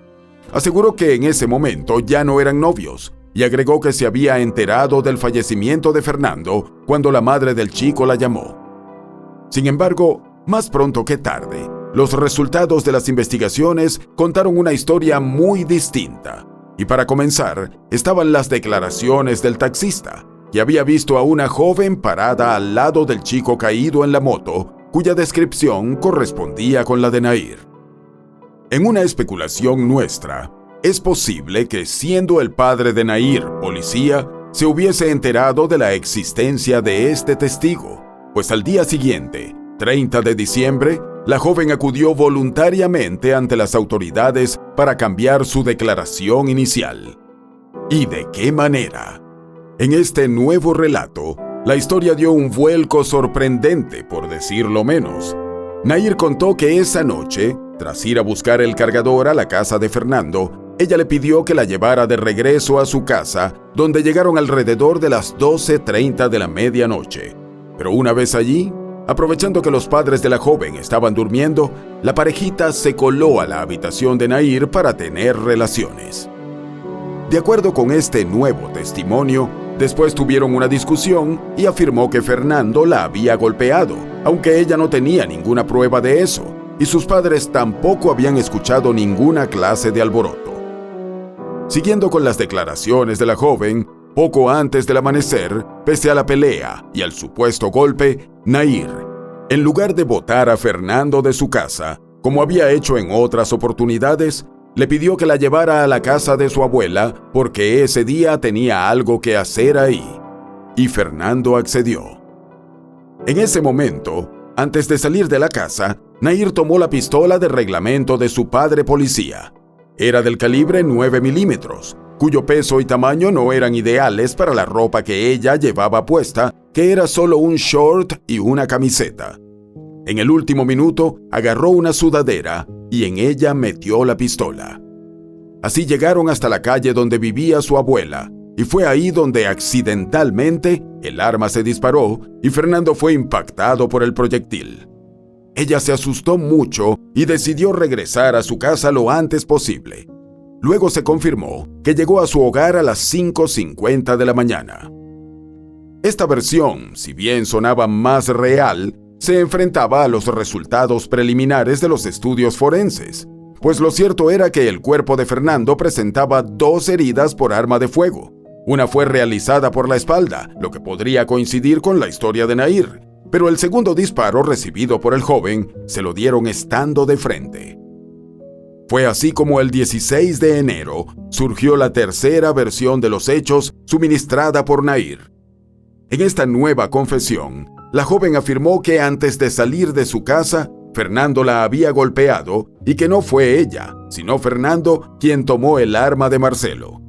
F: Aseguró que en ese momento ya no eran novios y agregó que se había enterado del fallecimiento de Fernando cuando la madre del chico la llamó. Sin embargo, más pronto que tarde, los resultados de las investigaciones contaron una historia muy distinta. Y para comenzar, estaban las declaraciones del taxista, que había visto a una joven parada al lado del chico caído en la moto, cuya descripción correspondía con la de Nair. En una especulación nuestra, es posible que, siendo el padre de Nair policía, se hubiese enterado de la existencia de este testigo, pues al día siguiente, 30 de diciembre, la joven acudió voluntariamente ante las autoridades para cambiar su declaración inicial. ¿Y de qué manera? En este nuevo relato, la historia dio un vuelco sorprendente, por decirlo menos. Nair contó que esa noche, tras ir a buscar el cargador a la casa de Fernando, ella le pidió que la llevara de regreso a su casa, donde llegaron alrededor de las 12:30 de la medianoche. Pero una vez allí, aprovechando que los padres de la joven estaban durmiendo, la parejita se coló a la habitación de Nair para tener relaciones. De acuerdo con este nuevo testimonio, después tuvieron una discusión y afirmó que Fernando la había golpeado, aunque ella no tenía ninguna prueba de eso, y sus padres tampoco habían escuchado ninguna clase de alboroto. Siguiendo con las declaraciones de la joven, Poco antes del amanecer, pese a la pelea y al supuesto golpe, Nair, en lugar de botar a Fernando de su casa, como había hecho en otras oportunidades, le pidió que la llevara a la casa de su abuela porque ese día tenía algo que hacer ahí. Y Fernando accedió. En ese momento, antes de salir de la casa, Nair tomó la pistola de reglamento de su padre policía. Era del calibre 9 milímetros, cuyo peso y tamaño no eran ideales para la ropa que ella llevaba puesta, que era solo un short y una camiseta. En el último minuto, agarró una sudadera y en ella metió la pistola. Así llegaron hasta la calle donde vivía su abuela, y fue ahí donde accidentalmente el arma se disparó y Fernando fue impactado por el proyectil. Ella se asustó mucho y decidió regresar a su casa lo antes posible. Luego se confirmó que llegó a su hogar a las 5:50 de la mañana. Esta versión, si bien sonaba más real, se enfrentaba a los resultados preliminares de los estudios forenses, pues lo cierto era que el cuerpo de Fernando presentaba 2 heridas por arma de fuego. Una fue realizada por la espalda, lo que podría coincidir con la historia de Nair, pero el segundo disparo recibido por el joven se lo dieron estando de frente. Fue así como el 16 de enero surgió la tercera versión de los hechos suministrada por Nair. En esta nueva confesión, la joven afirmó que antes de salir de su casa, Fernando la había golpeado y que no fue ella, sino Fernando quien tomó el arma de Marcelo.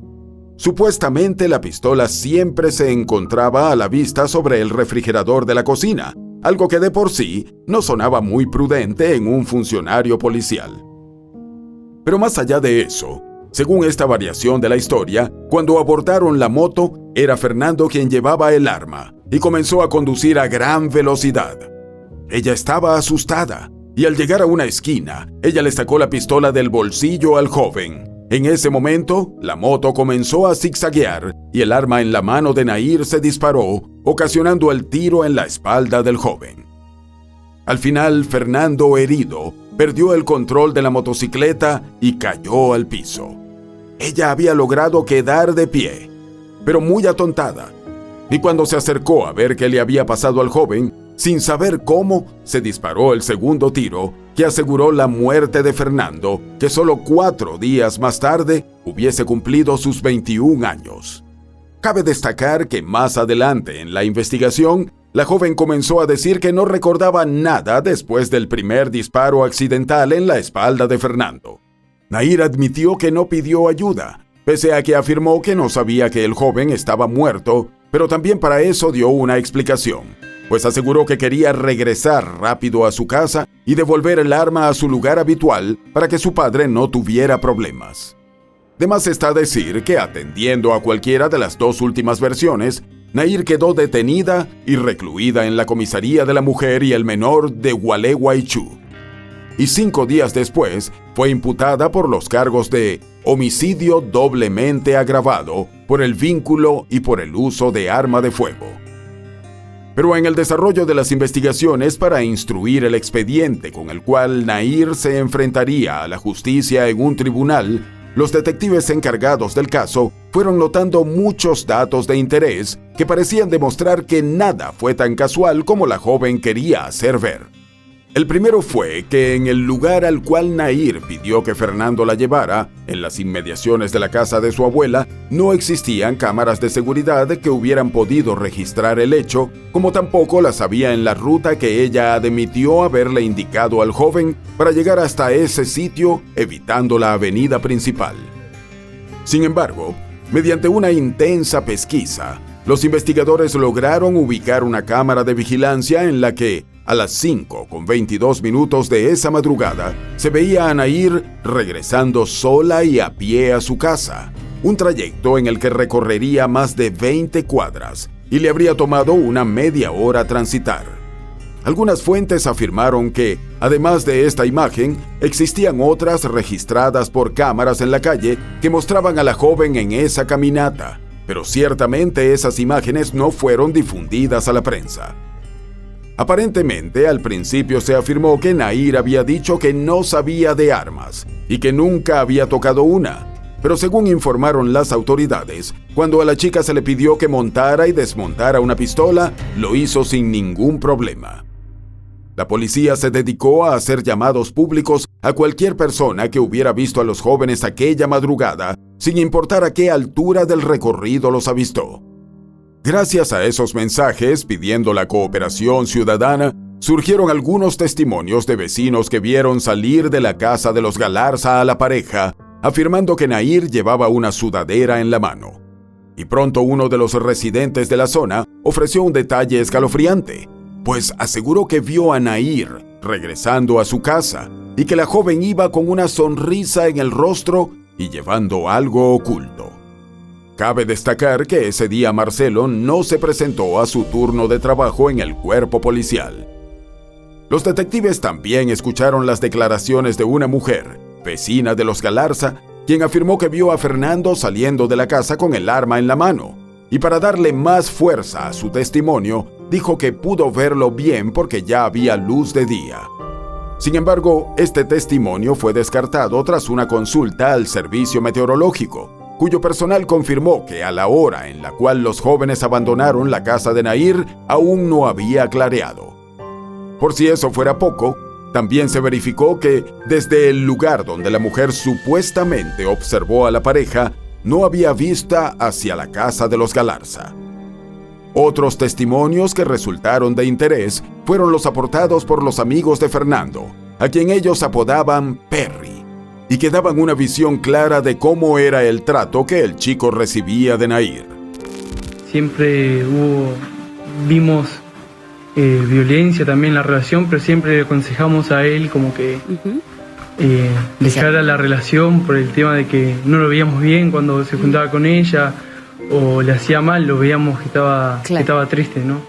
F: Supuestamente la pistola siempre se encontraba a la vista sobre el refrigerador de la cocina, algo que de por sí no sonaba muy prudente en un funcionario policial. Pero más allá de eso, según esta variación de la historia, cuando abordaron la moto, era Fernando quien llevaba el arma y comenzó a conducir a gran velocidad. Ella estaba asustada y al llegar a una esquina, ella le sacó la pistola del bolsillo al joven. En ese momento, la moto comenzó a zigzaguear y el arma en la mano de Nair se disparó, ocasionando el tiro en la espalda del joven. Al final, Fernando, herido, perdió el control de la motocicleta y cayó al piso. Ella había logrado quedar de pie, pero muy atontada. Y cuando se acercó a ver qué le había pasado al joven, sin saber cómo, se disparó el segundo tiro que aseguró la muerte de Fernando, que solo 4 días más tarde hubiese cumplido sus 21 años. Cabe destacar que más adelante en la investigación, la joven comenzó a decir que no recordaba nada después del primer disparo accidental en la espalda de Fernando. Nair admitió que no pidió ayuda, pese a que afirmó que no sabía que el joven estaba muerto, pero también para eso dio una explicación, pues aseguró que quería regresar rápido a su casa y devolver el arma a su lugar habitual para que su padre no tuviera problemas. De más está decir que, atendiendo a cualquiera de las 2 últimas versiones, Nair quedó detenida y recluida en la comisaría de la mujer y el menor de Gualeguaychú. Y 5 días después fue imputada por los cargos de homicidio doblemente agravado por el vínculo y por el uso de arma de fuego. Pero en el desarrollo de las investigaciones para instruir el expediente con el cual Nair se enfrentaría a la justicia en un tribunal, los detectives encargados del caso fueron notando muchos datos de interés que parecían demostrar que nada fue tan casual como la joven quería hacer ver. El primero fue que en el lugar al cual Nair pidió que Fernando la llevara, en las inmediaciones de la casa de su abuela, no existían cámaras de seguridad que hubieran podido registrar el hecho, como tampoco las había en la ruta que ella admitió haberle indicado al joven para llegar hasta ese sitio, evitando la avenida principal. Sin embargo, mediante una intensa pesquisa, los investigadores lograron ubicar una cámara de vigilancia en la que, a las 5:22 de esa madrugada, se veía a Nair regresando sola y a pie a su casa, un trayecto en el que recorrería más de 20 cuadras y le habría tomado una media hora transitar. Algunas fuentes afirmaron que, además de esta imagen, existían otras registradas por cámaras en la calle que mostraban a la joven en esa caminata, pero ciertamente esas imágenes no fueron difundidas a la prensa. Aparentemente, al principio se afirmó que Nair había dicho que no sabía de armas y que nunca había tocado una, pero según informaron las autoridades, cuando a la chica se le pidió que montara y desmontara una pistola, lo hizo sin ningún problema. La policía se dedicó a hacer llamados públicos a cualquier persona que hubiera visto a los jóvenes aquella madrugada, sin importar a qué altura del recorrido los avistó. Gracias a esos mensajes pidiendo la cooperación ciudadana, surgieron algunos testimonios de vecinos que vieron salir de la casa de los Galarza a la pareja, afirmando que Nair llevaba una sudadera en la mano. Y pronto uno de los residentes de la zona ofreció un detalle escalofriante, pues aseguró que vio a Nair regresando a su casa y que la joven iba con una sonrisa en el rostro y llevando algo oculto. Cabe destacar que ese día Marcelo no se presentó a su turno de trabajo en el cuerpo policial. Los detectives también escucharon las declaraciones de una mujer, vecina de los Galarza, quien afirmó que vio a Fernando saliendo de la casa con el arma en la mano, y para darle más fuerza a su testimonio, dijo que pudo verlo bien porque ya había luz de día. Sin embargo, este testimonio fue descartado tras una consulta al servicio meteorológico, cuyo personal confirmó que a la hora en la cual los jóvenes abandonaron la casa de Nair aún no había clareado. Por si eso fuera poco, también se verificó que desde el lugar donde la mujer supuestamente observó a la pareja, no había vista hacia la casa de los Galarza. Otros testimonios que resultaron de interés fueron los aportados por los amigos de Fernando, a quien ellos apodaban Perry, y que daban una visión clara de cómo era el trato que el chico recibía de Nair.
J: Siempre vimos violencia también en la relación, pero siempre le aconsejamos a él como que dejara la relación por el tema de que no lo veíamos bien cuando se juntaba con ella o le hacía mal, lo veíamos que estaba triste, ¿no?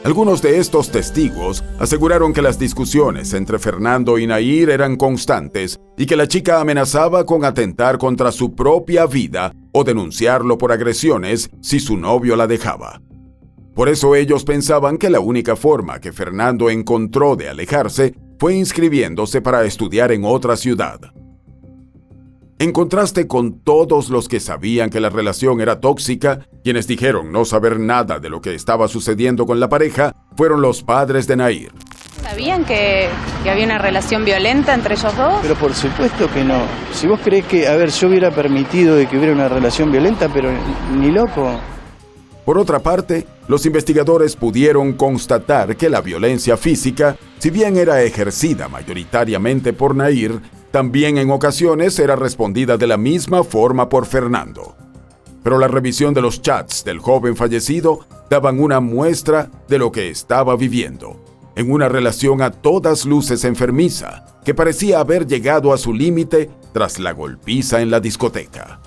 F: Algunos de estos testigos aseguraron que las discusiones entre Fernando y Nair eran constantes y que la chica amenazaba con atentar contra su propia vida o denunciarlo por agresiones si su novio la dejaba. Por eso ellos pensaban que la única forma que Fernando encontró de alejarse fue inscribiéndose para estudiar en otra ciudad. En contraste con todos los que sabían que la relación era tóxica, quienes dijeron no saber nada de lo que estaba sucediendo con la pareja, fueron los padres de Nair.
K: ¿Sabían que había una relación violenta entre ellos dos?
L: Pero por supuesto que no. Si vos creés que, yo hubiera permitido de que hubiera una relación violenta, pero ni loco.
F: Por otra parte, los investigadores pudieron constatar que la violencia física, si bien era ejercida mayoritariamente por Nair, también en ocasiones era respondida de la misma forma por Fernando. Pero la revisión de los chats del joven fallecido daban una muestra de lo que estaba viviendo, en una relación a todas luces enfermiza, que parecía haber llegado a su límite tras la golpiza en la discoteca.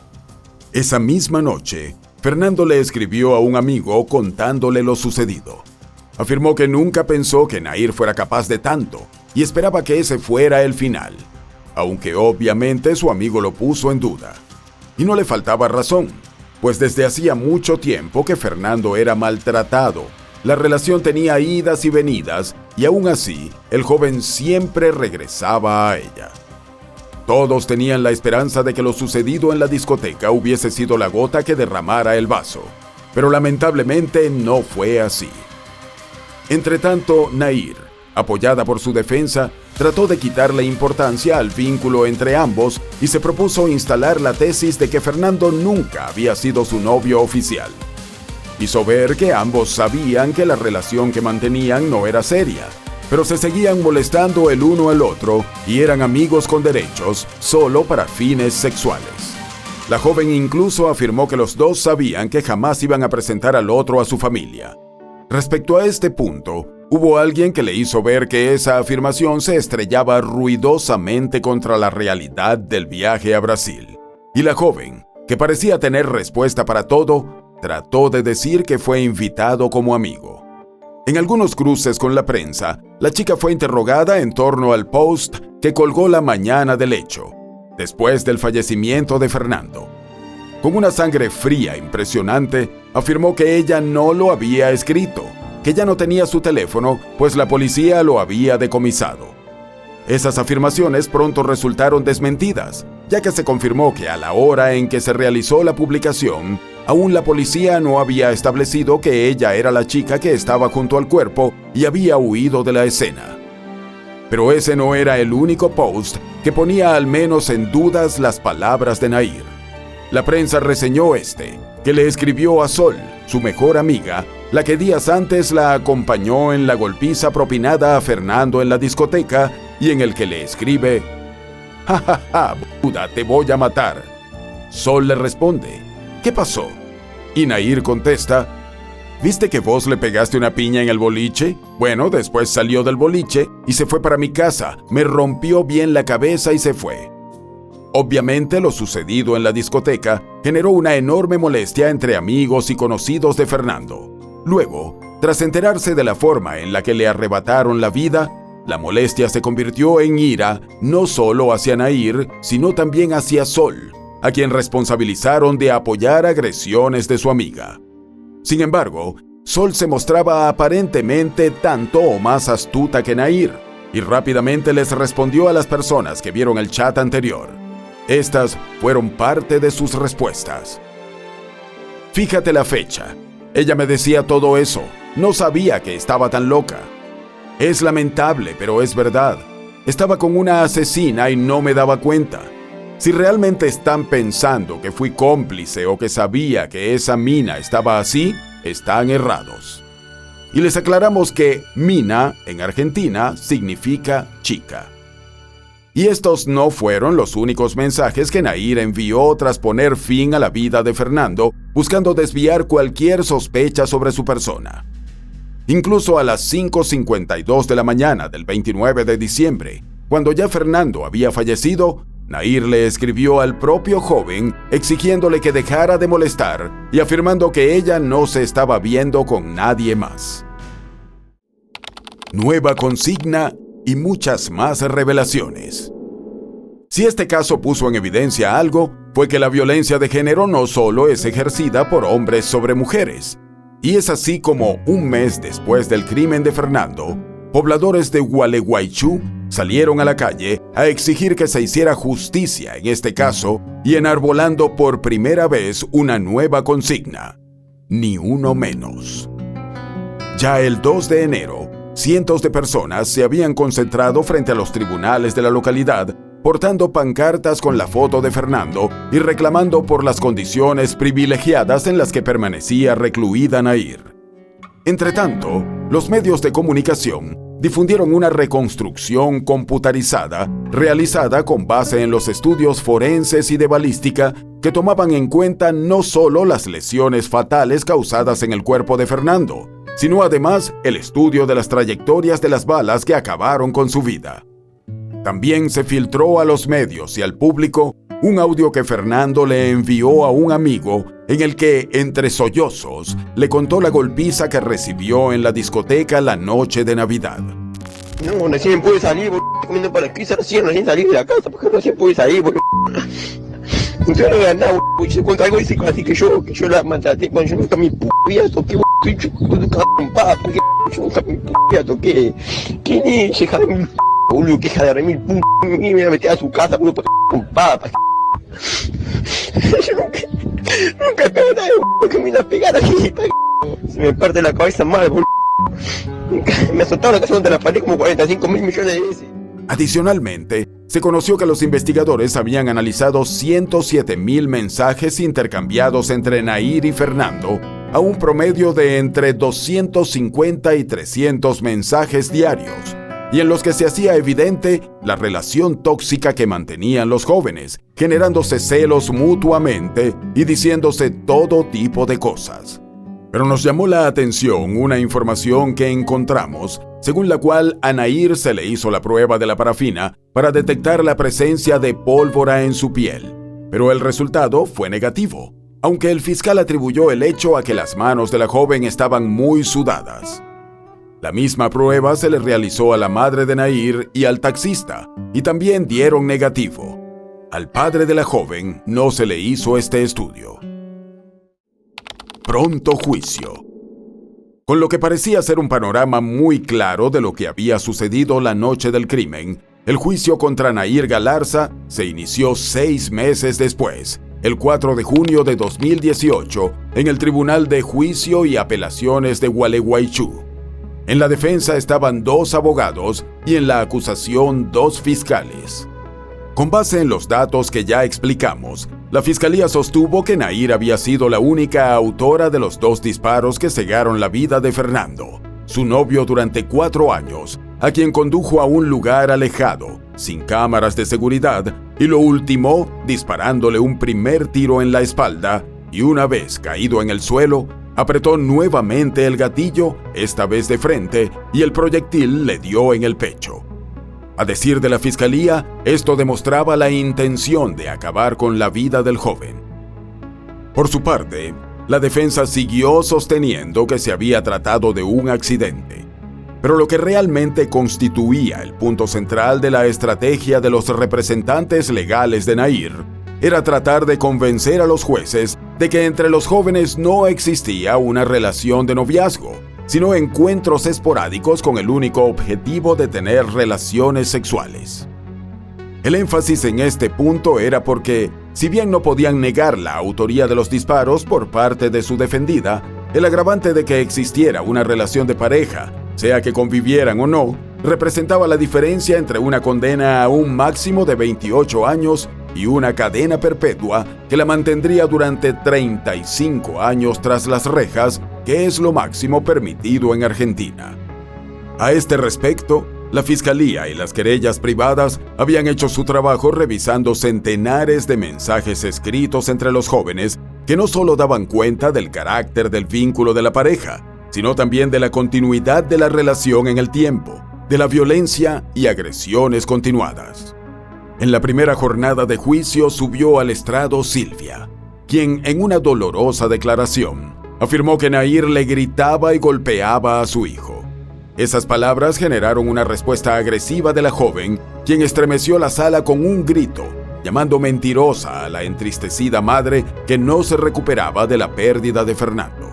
F: Esa misma noche, Fernando le escribió a un amigo contándole lo sucedido. Afirmó que nunca pensó que Nair fuera capaz de tanto y esperaba que ese fuera el final, aunque obviamente su amigo lo puso en duda. Y no le faltaba razón, pues desde hacía mucho tiempo que Fernando era maltratado, la relación tenía idas y venidas y aún así el joven siempre regresaba a ella. Todos tenían la esperanza de que lo sucedido en la discoteca hubiese sido la gota que derramara el vaso, pero lamentablemente no fue así. Entretanto, Nair, apoyada por su defensa, trató de quitarle importancia al vínculo entre ambos y se propuso instalar la tesis de que Fernando nunca había sido su novio oficial. Hizo ver que ambos sabían que la relación que mantenían no era seria, pero se seguían molestando el uno al otro y eran amigos con derechos solo para fines sexuales. La joven incluso afirmó que los dos sabían que jamás iban a presentar al otro a su familia. Respecto a este punto, hubo alguien que le hizo ver que esa afirmación se estrellaba ruidosamente contra la realidad del viaje a Brasil. Y la joven, que parecía tener respuesta para todo, trató de decir que fue invitado como amigo. En algunos cruces con la prensa, la chica fue interrogada en torno al post que colgó la mañana del hecho, después del fallecimiento de Fernando. Con una sangre fría impresionante, afirmó que ella no lo había escrito, que ya no tenía su teléfono, pues la policía lo había decomisado. Esas afirmaciones pronto resultaron desmentidas, ya que se confirmó que a la hora en que se realizó la publicación, aún la policía no había establecido que ella era la chica que estaba junto al cuerpo y había huido de la escena. Pero ese no era el único post que ponía al menos en dudas las palabras de Nair. La prensa reseñó que le escribió a Sol, su mejor amiga, la que días antes la acompañó en la golpiza propinada a Fernando en la discoteca y en el que le escribe: «Ja, ja, ja, Buda, te voy a matar». Sol le responde: «¿Qué pasó?». Y Nair contesta: «¿Viste que vos le pegaste una piña en el boliche? Bueno, después salió del boliche y se fue para mi casa, me rompió bien la cabeza y se fue». Obviamente, lo sucedido en la discoteca generó una enorme molestia entre amigos y conocidos de Fernando. Luego, tras enterarse de la forma en la que le arrebataron la vida, la molestia se convirtió en ira no solo hacia Nair, sino también hacia Sol, a quien responsabilizaron de apoyar agresiones de su amiga. Sin embargo, Sol se mostraba aparentemente tanto o más astuta que Nair, y rápidamente les respondió a las personas que vieron el chat anterior. Estas fueron parte de sus respuestas. «Fíjate la fecha. Ella me decía todo eso. No sabía que estaba tan loca. Es lamentable, pero es verdad. Estaba con una asesina y no me daba cuenta. Si realmente están pensando que fui cómplice o que sabía que esa mina estaba así, están errados». Y les aclaramos que mina en Argentina significa chica. Y estos no fueron los únicos mensajes que Nair envió tras poner fin a la vida de Fernando, buscando desviar cualquier sospecha sobre su persona. Incluso a las 5:52 de la mañana del 29 de diciembre, cuando ya Fernando había fallecido, Nair le escribió al propio joven exigiéndole que dejara de molestar y afirmando que ella no se estaba viendo con nadie más. Nueva consigna y muchas más revelaciones. Si este caso puso en evidencia algo, fue que la violencia de género no solo es ejercida por hombres sobre mujeres. Y es así como, un mes después del crimen de Fernando, pobladores de Gualeguaychú salieron a la calle a exigir que se hiciera justicia en este caso y enarbolando por primera vez una nueva consigna: ni uno menos. Ya el 2 de enero, cientos de personas se habían concentrado frente a los tribunales de la localidad, portando pancartas con la foto de Fernando y reclamando por las condiciones privilegiadas en las que permanecía recluida Nair. Entretanto, los medios de comunicación difundieron una reconstrucción computarizada realizada con base en los estudios forenses y de balística que tomaban en cuenta no solo las lesiones fatales causadas en el cuerpo de Fernando, sino además el estudio de las trayectorias de las balas que acabaron con su vida. También se filtró a los medios y al público un audio que Fernando le envió a un amigo en el que, entre sollozos, le contó la golpiza que recibió en la discoteca la noche de Navidad.
I: No, recién pude salir, comiendo para la esquina, recién salir de la casa, porque recién pude salir, yo no gané nada, se cuenta algo dice así que yo la maltraté cuando yo nunca mi vida toqué, estoy chupando con papa, porque yo nunca mi vida toqué, que ni hija de mil boludo, que hija de remil me iba a meter a su casa, boludo, con papa. Yo nunca pegué nada, que me iba a pegar aquí, se me parte la cabeza mal, boludo. Me azotaron la casa contra la pared como 45 mil millones de veces.
F: Adicionalmente, se conoció que los investigadores habían analizado 107,000 mensajes intercambiados entre Nair y Fernando, a un promedio de entre 250 y 300 mensajes diarios, y en los que se hacía evidente la relación tóxica que mantenían los jóvenes, generándose celos mutuamente y diciéndose todo tipo de cosas. Pero nos llamó la atención una información que encontramos, según la cual a Nair se le hizo la prueba de la parafina para detectar la presencia de pólvora en su piel, pero el resultado fue negativo, aunque el fiscal atribuyó el hecho a que las manos de la joven estaban muy sudadas. La misma prueba se le realizó a la madre de Nair y al taxista, y también dieron negativo. Al padre de la joven no se le hizo este estudio. Pronto juicio. Con lo que parecía ser un panorama muy claro de lo que había sucedido la noche del crimen, El juicio contra Nair Galarza se inició 6 meses después, el 4 de junio de 2018, en el Tribunal de Juicio y Apelaciones de Gualeguaychú. En la defensa estaban 2 abogados y en la acusación 2 fiscales. Con base en los datos que ya explicamos, la fiscalía sostuvo que Nair había sido la única autora de los 2 disparos que cegaron la vida de Fernando, su novio durante 4 años, a quien condujo a un lugar alejado, sin cámaras de seguridad, y lo ultimó disparándole un primer tiro en la espalda y una vez caído en el suelo, apretó nuevamente el gatillo, esta vez de frente, y el proyectil le dio en el pecho. A decir de la fiscalía, esto demostraba la intención de acabar con la vida del joven. Por su parte, la defensa siguió sosteniendo que se había tratado de un accidente. Pero lo que realmente constituía el punto central de la estrategia de los representantes legales de Nair era tratar de convencer a los jueces de que entre los jóvenes no existía una relación de noviazgo, sino encuentros esporádicos con el único objetivo de tener relaciones sexuales. El énfasis en este punto era porque, si bien no podían negar la autoría de los disparos por parte de su defendida, el agravante de que existiera una relación de pareja, sea que convivieran o no, representaba la diferencia entre una condena a un máximo de 28 años y una cadena perpetua que la mantendría durante 35 años tras las rejas, que es lo máximo permitido en Argentina. A este respecto, la Fiscalía y las querellas privadas habían hecho su trabajo revisando centenares de mensajes escritos entre los jóvenes que no solo daban cuenta del carácter del vínculo de la pareja, sino también de la continuidad de la relación en el tiempo, de la violencia y agresiones continuadas. En la primera jornada de juicio subió al estrado Silvia, quien en una dolorosa declaración afirmó que Nair le gritaba y golpeaba a su hijo. Esas palabras generaron una respuesta agresiva de la joven, quien estremeció la sala con un grito, llamando mentirosa a la entristecida madre que no se recuperaba de la pérdida de Fernando.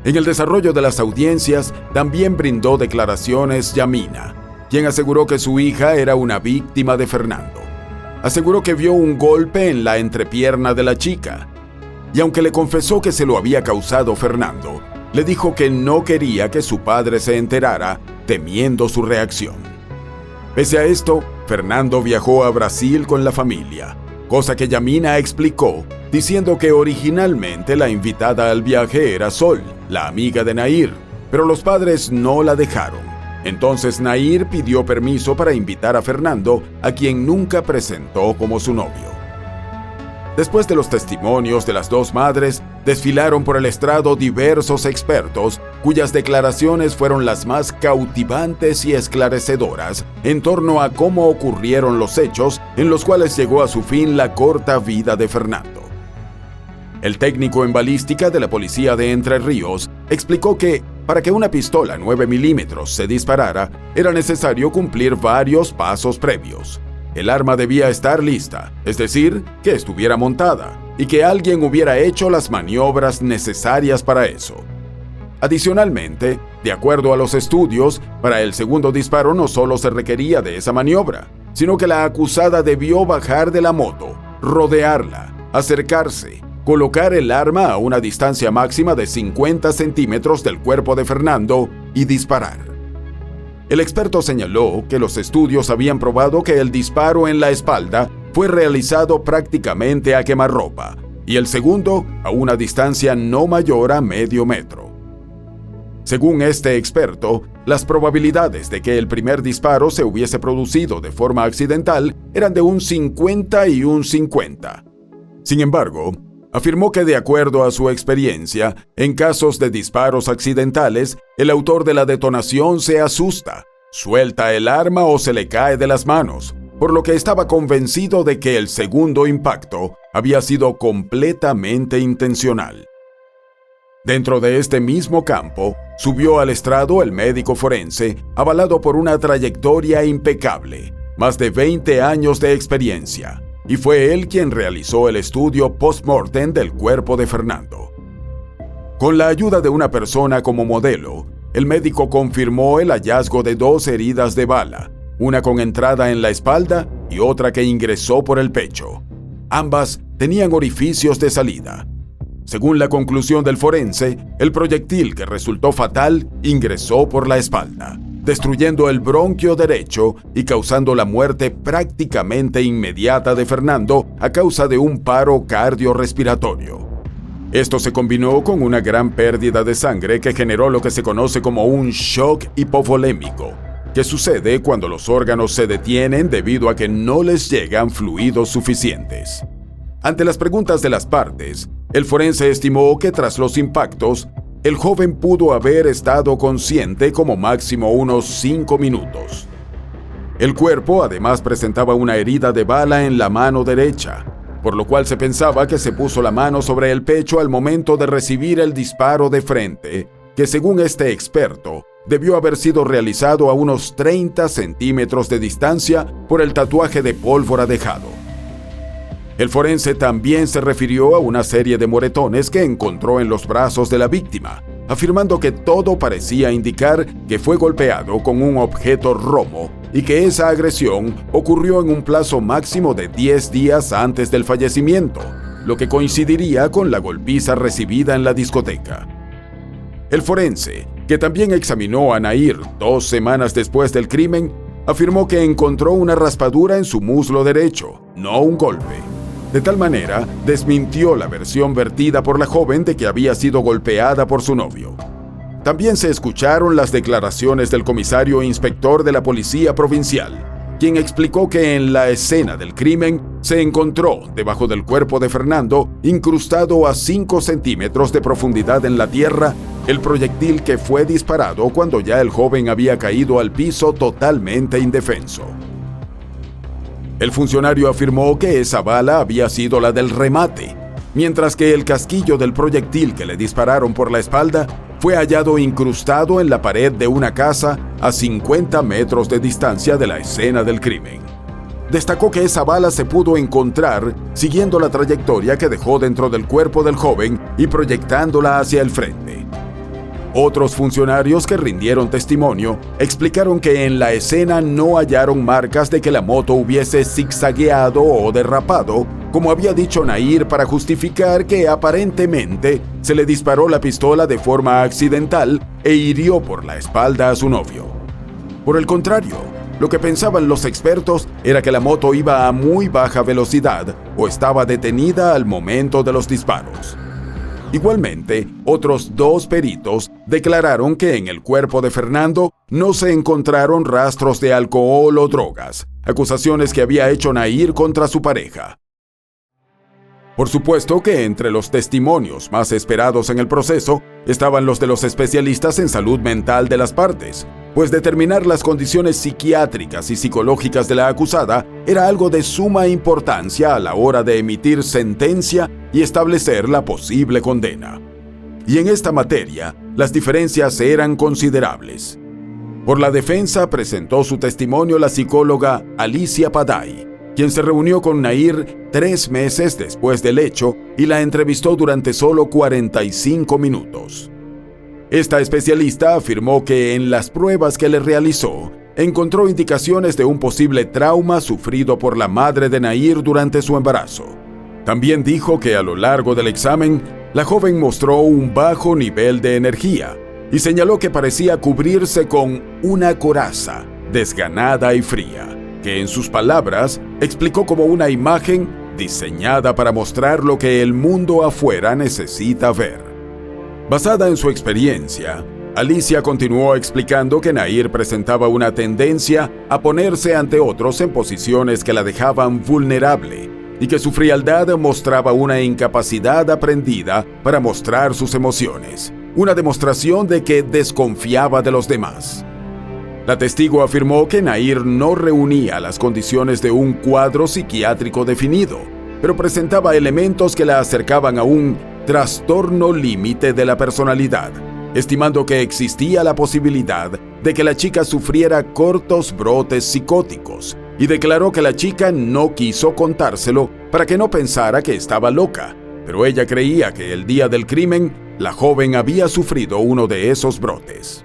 F: En el desarrollo de las audiencias también brindó declaraciones Yamina, quien aseguró que su hija era una víctima de Fernando. Aseguró que vio un golpe en la entrepierna de la chica, y aunque le confesó que se lo había causado Fernando, le dijo que no quería que su padre se enterara, temiendo su reacción. Pese a esto, Fernando viajó a Brasil con la familia, cosa que Yamina explicó, diciendo que originalmente la invitada al viaje era Sol, la amiga de Nair, pero los padres no la dejaron. Entonces Nair pidió permiso para invitar a Fernando, a quien nunca presentó como su novio. Después de los testimonios de las 2 madres, desfilaron por el estrado diversos expertos, cuyas declaraciones fueron las más cautivantes y esclarecedoras en torno a cómo ocurrieron los hechos en los cuales llegó a su fin la corta vida de Fernando. El técnico en balística de la policía de Entre Ríos explicó que, para que una pistola 9 milímetros se disparara, era necesario cumplir varios pasos previos. El arma debía estar lista, es decir, que estuviera montada, y que alguien hubiera hecho las maniobras necesarias para eso. Adicionalmente, de acuerdo a los estudios, para el segundo disparo no solo se requería de esa maniobra, sino que la acusada debió bajar de la moto, rodearla, acercarse, colocar el arma a una distancia máxima de 50 centímetros del cuerpo de Fernando y disparar. El experto señaló que los estudios habían probado que el disparo en la espalda fue realizado prácticamente a quemarropa y el segundo a una distancia no mayor a medio metro. Según este experto, las probabilidades de que el primer disparo se hubiese producido de forma accidental eran de un 50 y un 50. Sin embargo, afirmó que de acuerdo a su experiencia, en casos de disparos accidentales, el autor de la detonación se asusta, suelta el arma o se le cae de las manos, por lo que estaba convencido de que el segundo impacto había sido completamente intencional. Dentro de este mismo campo, subió al estrado el médico forense, avalado por una trayectoria impecable, más de 20 años de experiencia, y fue él quien realizó el estudio post-mortem del cuerpo de Fernando. Con la ayuda de una persona como modelo, el médico confirmó el hallazgo de 2 heridas de bala, una con entrada en la espalda y otra que ingresó por el pecho. Ambas tenían orificios de salida. Según la conclusión del forense, el proyectil que resultó fatal ingresó por la espalda, destruyendo el bronquio derecho y causando la muerte prácticamente inmediata de Fernando a causa de un paro cardiorrespiratorio. Esto se combinó con una gran pérdida de sangre que generó lo que se conoce como un shock hipovolémico, que sucede cuando los órganos se detienen debido a que no les llegan fluidos suficientes. Ante las preguntas de las partes, el forense estimó que tras los impactos, el joven pudo haber estado consciente como máximo unos 5 minutos. El cuerpo además presentaba una herida de bala en la mano derecha, por lo cual se pensaba que se puso la mano sobre el pecho al momento de recibir el disparo de frente, que según este experto, debió haber sido realizado a unos 30 centímetros de distancia por el tatuaje de pólvora dejado. El forense también se refirió a una serie de moretones que encontró en los brazos de la víctima, afirmando que todo parecía indicar que fue golpeado con un objeto romo y que esa agresión ocurrió en un plazo máximo de 10 días antes del fallecimiento, lo que coincidiría con la golpiza recibida en la discoteca. El forense, que también examinó a Nair 2 semanas después del crimen, afirmó que encontró una raspadura en su muslo derecho, no un golpe. De tal manera, desmintió la versión vertida por la joven de que había sido golpeada por su novio. También se escucharon las declaraciones del comisario e inspector de la Policía Provincial, quien explicó que en la escena del crimen se encontró, debajo del cuerpo de Fernando, incrustado a 5 centímetros de profundidad en la tierra, el proyectil que fue disparado cuando ya el joven había caído al piso totalmente indefenso. El funcionario afirmó que esa bala había sido la del remate, mientras que el casquillo del proyectil que le dispararon por la espalda fue hallado incrustado en la pared de una casa a 50 metros de distancia de la escena del crimen. Destacó que esa bala se pudo encontrar siguiendo la trayectoria que dejó dentro del cuerpo del joven y proyectándola hacia el frente. Otros funcionarios que rindieron testimonio explicaron que en la escena no hallaron marcas de que la moto hubiese zigzagueado o derrapado, como había dicho Nair para justificar que aparentemente se le disparó la pistola de forma accidental e hirió por la espalda a su novio. Por el contrario, lo que pensaban los expertos era que la moto iba a muy baja velocidad o estaba detenida al momento de los disparos. Igualmente, otros 2 peritos declararon que en el cuerpo de Fernando no se encontraron rastros de alcohol o drogas, acusaciones que había hecho Nair contra su pareja. Por supuesto que entre los testimonios más esperados en el proceso estaban los de los especialistas en salud mental de las partes, pues determinar las condiciones psiquiátricas y psicológicas de la acusada era algo de suma importancia a la hora de emitir sentencia y establecer la posible condena. Y en esta materia, las diferencias eran considerables. Por la defensa presentó su testimonio la psicóloga Alicia Paday, quien se reunió con Nair 3 meses después del hecho y la entrevistó durante solo 45 minutos. Esta especialista afirmó que en las pruebas que le realizó, encontró indicaciones de un posible trauma sufrido por la madre de Nair durante su embarazo. También dijo que a lo largo del examen, la joven mostró un bajo nivel de energía y señaló que parecía cubrirse con una coraza, desganada y fría, que en sus palabras explicó como una imagen diseñada para mostrar lo que el mundo afuera necesita ver. Basada en su experiencia, Alicia continuó explicando que Nair presentaba una tendencia a ponerse ante otros en posiciones que la dejaban vulnerable y que su frialdad mostraba una incapacidad aprendida para mostrar sus emociones, una demostración de que desconfiaba de los demás. La testigo afirmó que Nair no reunía las condiciones de un cuadro psiquiátrico definido, pero presentaba elementos que la acercaban a un trastorno límite de la personalidad, estimando que existía la posibilidad de que la chica sufriera cortos brotes psicóticos, y declaró que la chica no quiso contárselo para que no pensara que estaba loca, pero ella creía que el día del crimen la joven había sufrido uno de esos brotes.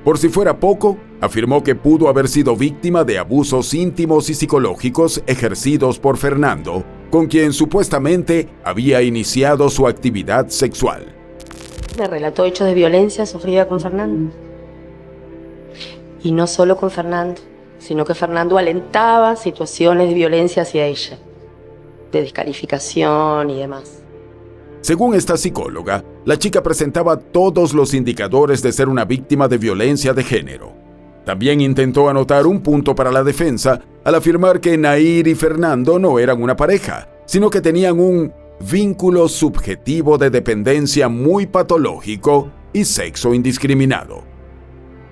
F: Por si fuera poco, afirmó que pudo haber sido víctima de abusos íntimos y psicológicos ejercidos por Fernando, con quien supuestamente había iniciado su actividad sexual.
M: Me relató hechos de violencia sufrida con Fernando. Y no solo con Fernando, sino que Fernando alentaba situaciones de violencia hacia ella, de descalificación y demás.
F: Según esta psicóloga, la chica presentaba todos los indicadores de ser una víctima de violencia de género. También intentó anotar un punto para la defensa al afirmar que Nair y Fernando no eran una pareja, sino que tenían un vínculo subjetivo de dependencia muy patológico y sexo indiscriminado.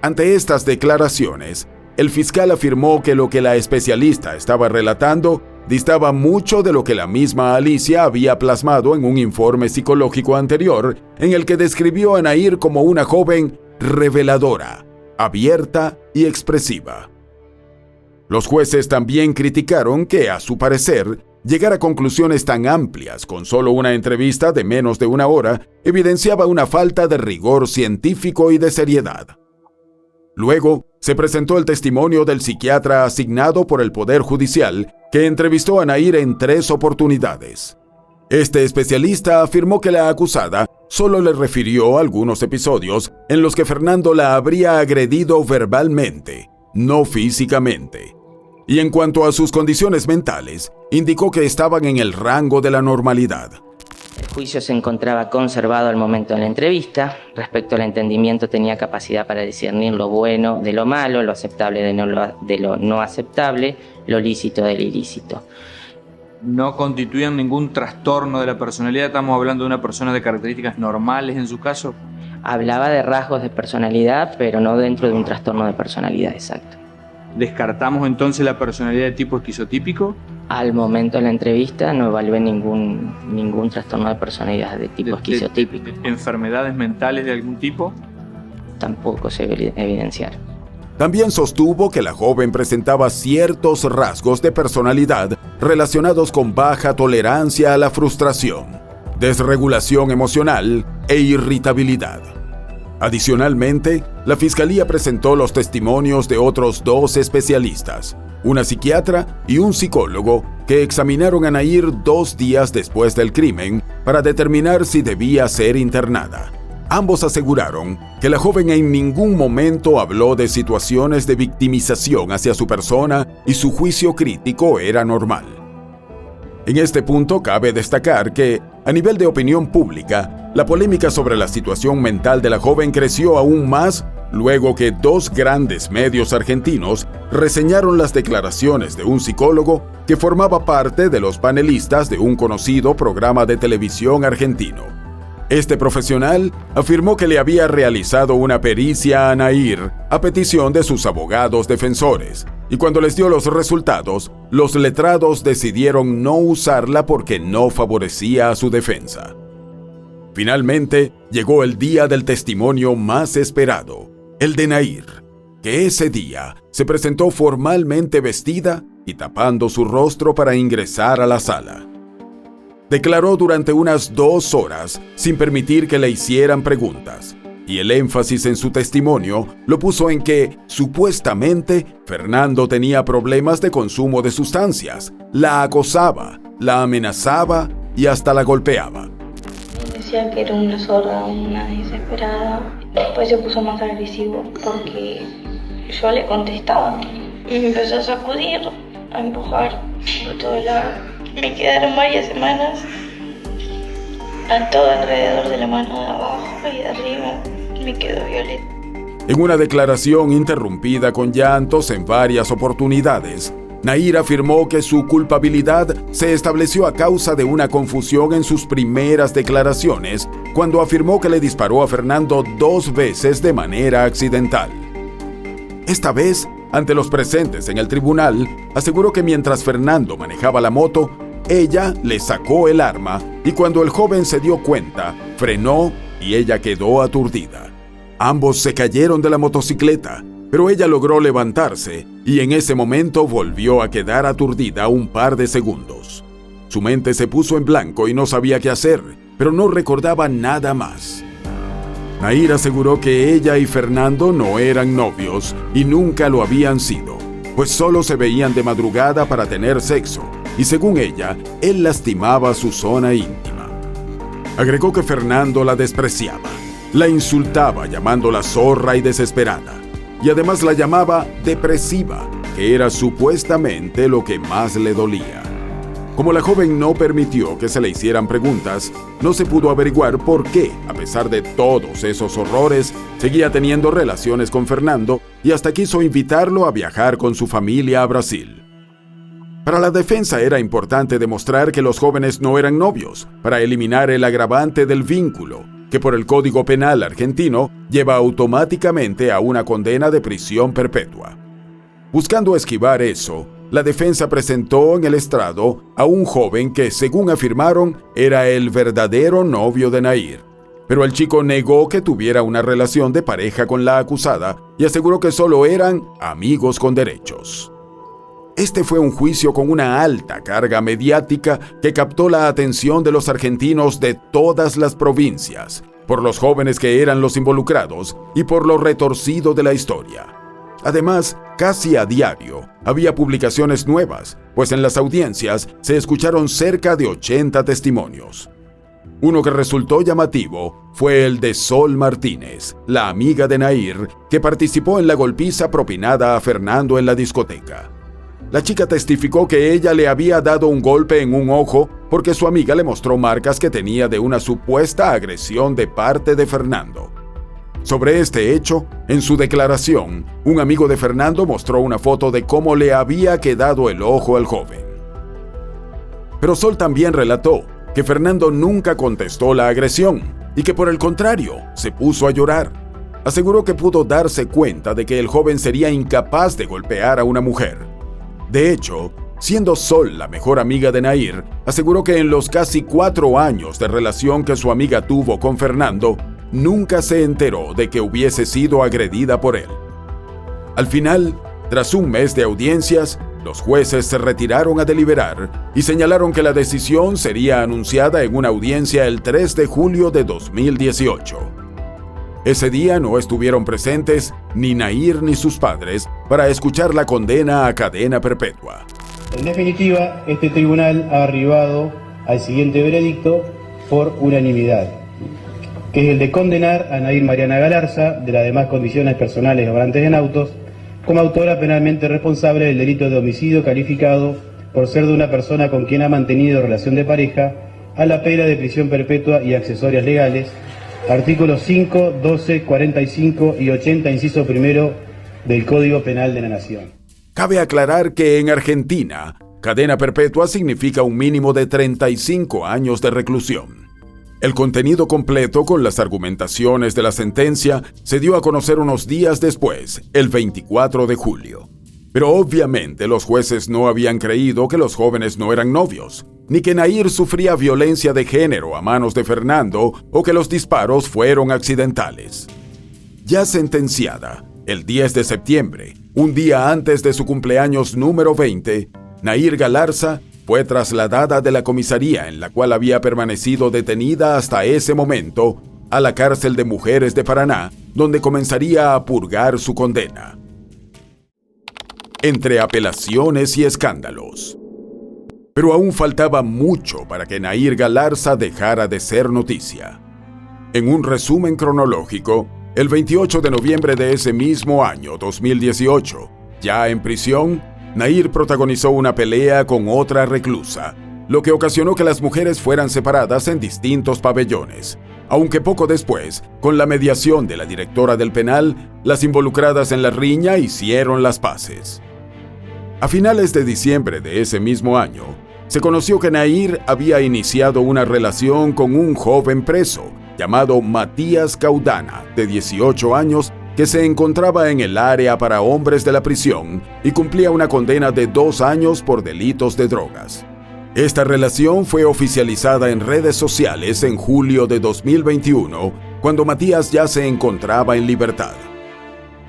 F: Ante estas declaraciones, el fiscal afirmó que lo que la especialista estaba relatando distaba mucho de lo que la misma Alicia había plasmado en un informe psicológico anterior en el que describió a Nair como una joven reveladora, abierta y expresiva. Los jueces también criticaron que, a su parecer, llegar a conclusiones tan amplias con solo una entrevista de menos de una hora evidenciaba una falta de rigor científico y de seriedad. Luego, se presentó el testimonio del psiquiatra asignado por el Poder Judicial, que entrevistó a Nair en 3 oportunidades. Este especialista afirmó que la acusada solo le refirió algunos episodios en los que Fernando la habría agredido verbalmente, no físicamente. Y en cuanto a sus condiciones mentales, indicó que estaban en el rango de la normalidad.
N: El juicio se encontraba conservado al momento de la entrevista. Respecto al entendimiento, tenía capacidad para discernir lo bueno de lo malo, lo aceptable de lo no aceptable, lo lícito del ilícito.
O: No constituían ningún trastorno de la personalidad. Estamos hablando de una persona de características normales en su caso.
N: Hablaba de rasgos de personalidad, pero no dentro de un trastorno de personalidad, exacto.
O: ¿Descartamos entonces la personalidad de tipo esquizotípico?
N: Al momento de la entrevista no evalué ningún trastorno de personalidad de tipo esquizotípico.
O: ¿Enfermedades mentales de algún tipo?
N: Tampoco se evidenciaron.
F: También sostuvo que la joven presentaba ciertos rasgos de personalidad relacionados con baja tolerancia a la frustración, desregulación emocional e irritabilidad. Adicionalmente, la Fiscalía presentó los testimonios de otros 2 especialistas, una psiquiatra y un psicólogo, que examinaron a Nair 2 días después del crimen para determinar si debía ser internada. Ambos aseguraron que la joven en ningún momento habló de situaciones de victimización hacia su persona y su juicio crítico era normal. En este punto cabe destacar que, a nivel de opinión pública, la polémica sobre la situación mental de la joven creció aún más luego que 2 grandes medios argentinos reseñaron las declaraciones de un psicólogo que formaba parte de los panelistas de un conocido programa de televisión argentino. Este profesional afirmó que le había realizado una pericia a Nair a petición de sus abogados defensores, y cuando les dio los resultados, los letrados decidieron no usarla porque no favorecía a su defensa. Finalmente, llegó el día del testimonio más esperado, el de Nair, que ese día se presentó formalmente vestida y tapando su rostro para ingresar a la sala. Declaró durante unas 2 horas sin permitir que le hicieran preguntas, y el énfasis en su testimonio lo puso en que, supuestamente, Fernando tenía problemas de consumo de sustancias, la acosaba, la amenazaba y hasta la golpeaba.
E: Decía que era una sorda, una desesperada. Después se puso más agresivo porque yo le contestaba. Y me empezó a sacudir, a empujar por todos lados. Me quedaron varias semanas a todo alrededor de la mano de abajo y de arriba. Me quedó violeta.
F: En una declaración interrumpida con llantos en varias oportunidades, Nair afirmó que su culpabilidad se estableció a causa de una confusión en sus primeras declaraciones, cuando afirmó que le disparó a Fernando 2 veces de manera accidental. Esta vez, ante los presentes en el tribunal, aseguró que mientras Fernando manejaba la moto, ella le sacó el arma y cuando el joven se dio cuenta, frenó y ella quedó aturdida. Ambos se cayeron de la motocicleta, pero ella logró levantarse y en ese momento volvió a quedar aturdida un par de segundos. Su mente se puso en blanco y no sabía qué hacer, pero no recordaba nada más. Nair aseguró que ella y Fernando no eran novios y nunca lo habían sido, pues solo se veían de madrugada para tener sexo, y según ella, él lastimaba su zona íntima. Agregó que Fernando la despreciaba, la insultaba llamándola zorra y desesperada, y además la llamaba depresiva, que era supuestamente lo que más le dolía. Como la joven no permitió que se le hicieran preguntas, no se pudo averiguar por qué, a pesar de todos esos horrores, seguía teniendo relaciones con Fernando y hasta quiso invitarlo a viajar con su familia a Brasil. Para la defensa era importante demostrar que los jóvenes no eran novios, para eliminar el agravante del vínculo, que por el Código Penal argentino lleva automáticamente a una condena de prisión perpetua. Buscando esquivar eso, la defensa presentó en el estrado a un joven que, según afirmaron, era el verdadero novio de Nair. Pero el chico negó que tuviera una relación de pareja con la acusada y aseguró que solo eran amigos con derechos. Este fue un juicio con una alta carga mediática que captó la atención de los argentinos de todas las provincias, por los jóvenes que eran los involucrados y por lo retorcido de la historia. Además, casi a diario había publicaciones nuevas, pues en las audiencias se escucharon cerca de 80 testimonios. Uno que resultó llamativo fue el de Sol Martínez, la amiga de Nair, que participó en la golpiza propinada a Fernando en la discoteca. La chica testificó que ella le había dado un golpe en un ojo porque su amiga le mostró marcas que tenía de una supuesta agresión de parte de Fernando. Sobre este hecho, en su declaración, un amigo de Fernando mostró una foto de cómo le había quedado el ojo al joven. Pero Sol también relató que Fernando nunca contestó la agresión y que por el contrario, se puso a llorar. Aseguró que pudo darse cuenta de que el joven sería incapaz de golpear a una mujer. De hecho, siendo Sol la mejor amiga de Nair, aseguró que en los casi 4 años de relación que su amiga tuvo con Fernando, nunca se enteró de que hubiese sido agredida por él. Al final, tras un mes de audiencias, los jueces se retiraron a deliberar y señalaron que la decisión sería anunciada en una audiencia el 3 de julio de 2018. Ese día no estuvieron presentes ni Nair ni sus padres para escuchar la condena a cadena perpetua.
P: En definitiva, este tribunal ha arribado al siguiente veredicto por unanimidad, que es el de condenar a Nair Mariana Galarza, de las demás condiciones personales obrantes en autos, como autora penalmente responsable del delito de homicidio calificado por ser de una persona con quien ha mantenido relación de pareja, a la pena de prisión perpetua y accesorias legales, artículos 5, 12, 45 y 80, inciso primero del Código Penal de la Nación.
F: Cabe aclarar que en Argentina, cadena perpetua significa un mínimo de 35 años de reclusión. El contenido completo con las argumentaciones de la sentencia se dio a conocer unos días después, el 24 de julio. Pero obviamente los jueces no habían creído que los jóvenes no eran novios, ni que Nair sufría violencia de género a manos de Fernando o que los disparos fueron accidentales. Ya sentenciada, el 10 de septiembre, un día antes de su cumpleaños número 20, Nair Galarza fue trasladada de la comisaría en la cual había permanecido detenida hasta ese momento a la cárcel de mujeres de Paraná, donde comenzaría a purgar su condena. Entre apelaciones y escándalos. Pero aún faltaba mucho para que Nair Galarza dejara de ser noticia. En un resumen cronológico, el 28 de noviembre de ese mismo año, 2018, ya en prisión, Nair protagonizó una pelea con otra reclusa, lo que ocasionó que las mujeres fueran separadas en distintos pabellones, aunque poco después, con la mediación de la directora del penal, las involucradas en la riña hicieron las paces. A finales de diciembre de ese mismo año, se conoció que Nair había iniciado una relación con un joven preso llamado Matías Caudana, de 18 años, que se encontraba en el área para hombres de la prisión y cumplía una condena de 2 años por delitos de drogas. Esta relación fue oficializada en redes sociales en julio de 2021, cuando Matías ya se encontraba en libertad.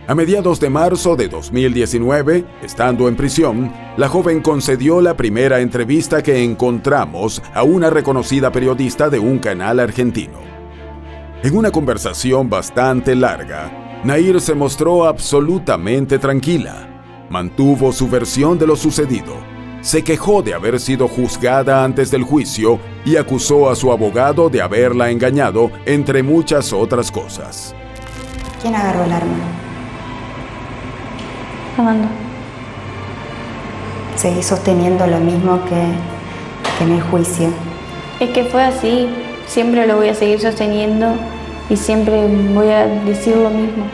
F: A mediados de marzo de 2019, estando en prisión, la joven concedió la primera entrevista que encontramos a una reconocida periodista de un canal argentino. En una conversación bastante larga, Nair se mostró absolutamente tranquila. Mantuvo su versión de lo sucedido. Se quejó de haber sido juzgada antes del juicio y acusó a su abogado de haberla engañado, entre muchas otras cosas.
D: ¿Quién agarró el arma?
E: Fernando.
D: Seguí sosteniendo lo mismo que en el juicio.
E: Es que fue así. Siempre lo voy a seguir sosteniendo y siempre voy a decir lo mismo.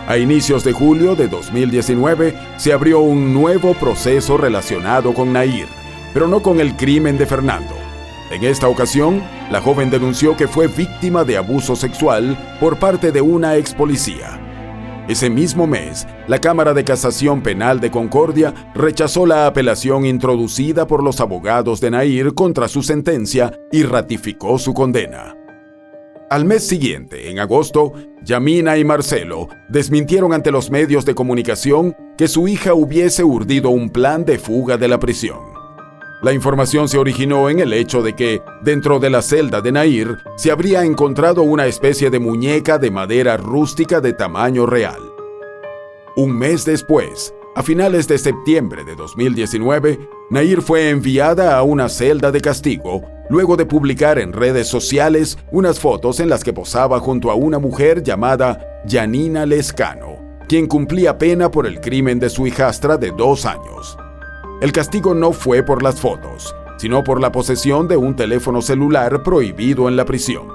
F: A inicios de julio de 2019 se abrió un nuevo proceso relacionado con Nair, pero no con el crimen de Fernando. En esta ocasión, la joven denunció que fue víctima de abuso sexual por parte de una ex policía. Ese mismo mes, la Cámara de Casación Penal de Concordia rechazó la apelación introducida por los abogados de Nair contra su sentencia y ratificó su condena. Al mes siguiente, en agosto, Yamina y Marcelo desmintieron ante los medios de comunicación que su hija hubiese urdido un plan de fuga de la prisión. La información se originó en el hecho de que, dentro de la celda de Nair, se habría encontrado una especie de muñeca de madera rústica de tamaño real. Un mes después, a finales de septiembre de 2019, Nair fue enviada a una celda de castigo luego de publicar en redes sociales unas fotos en las que posaba junto a una mujer llamada Yanina Lescano, quien cumplía pena por el crimen de su hijastra de 2 años. El castigo no fue por las fotos, sino por la posesión de un teléfono celular prohibido en la prisión.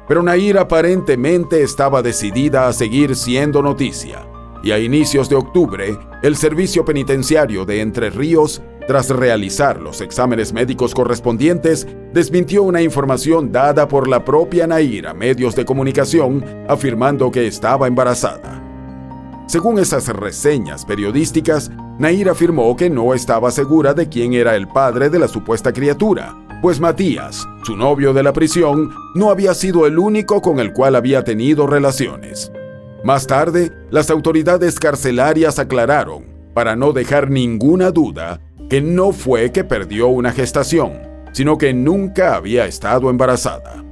F: Pero Nair aparentemente estaba decidida a seguir siendo noticia, y a inicios de octubre, el Servicio Penitenciario de Entre Ríos, tras realizar los exámenes médicos correspondientes, desmintió una información dada por la propia Nair a medios de comunicación, afirmando que estaba embarazada. Según esas reseñas periodísticas, Nair afirmó que no estaba segura de quién era el padre de la supuesta criatura, pues Matías, su novio de la prisión, no había sido el único con el cual había tenido relaciones. Más tarde, las autoridades carcelarias aclararon, para no dejar ninguna duda, que no fue que perdió una gestación, sino que nunca había estado embarazada.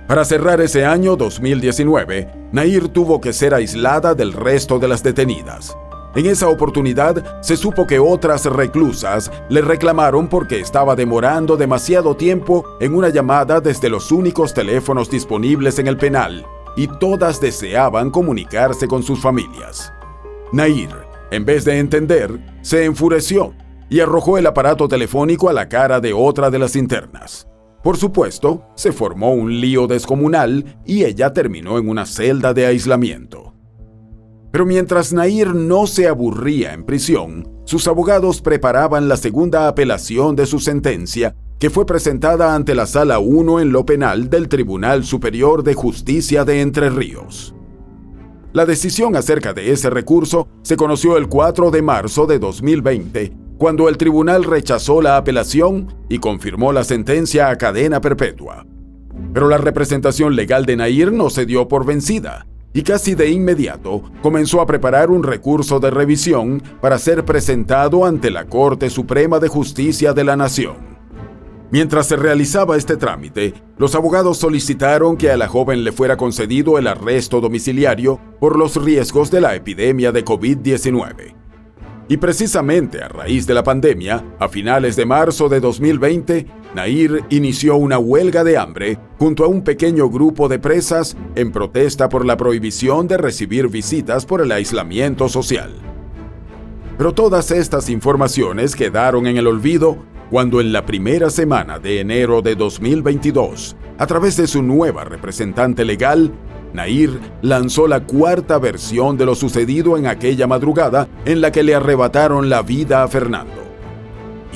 F: Para cerrar ese año 2019, Nair tuvo que ser aislada del resto de las detenidas. En esa oportunidad, se supo que otras reclusas le reclamaron porque estaba demorando demasiado tiempo en una llamada desde los únicos teléfonos disponibles en el penal, y todas deseaban comunicarse con sus familias. Nair, en vez de entender, se enfureció y arrojó el aparato telefónico a la cara de otra de las internas. Por supuesto, se formó un lío descomunal y ella terminó en una celda de aislamiento. Pero mientras Nair no se aburría en prisión, sus abogados preparaban la segunda apelación de su sentencia, que fue presentada ante la Sala 1 en lo penal del Tribunal Superior de Justicia de Entre Ríos. La decisión acerca de ese recurso se conoció el 4 de marzo de 2020, cuando el tribunal rechazó la apelación y confirmó la sentencia a cadena perpetua. Pero la representación legal de Nair no se dio por vencida, y casi de inmediato comenzó a preparar un recurso de revisión para ser presentado ante la Corte Suprema de Justicia de la Nación. Mientras se realizaba este trámite, los abogados solicitaron que a la joven le fuera concedido el arresto domiciliario por los riesgos de la epidemia de COVID-19. Y precisamente a raíz de la pandemia, a finales de marzo de 2020, Nair inició una huelga de hambre junto a un pequeño grupo de presas en protesta por la prohibición de recibir visitas por el aislamiento social. Pero todas estas informaciones quedaron en el olvido cuando en la primera semana de enero de 2022, a través de su nueva representante legal, Nair lanzó la cuarta versión de lo sucedido en aquella madrugada en la que le arrebataron la vida a Fernando.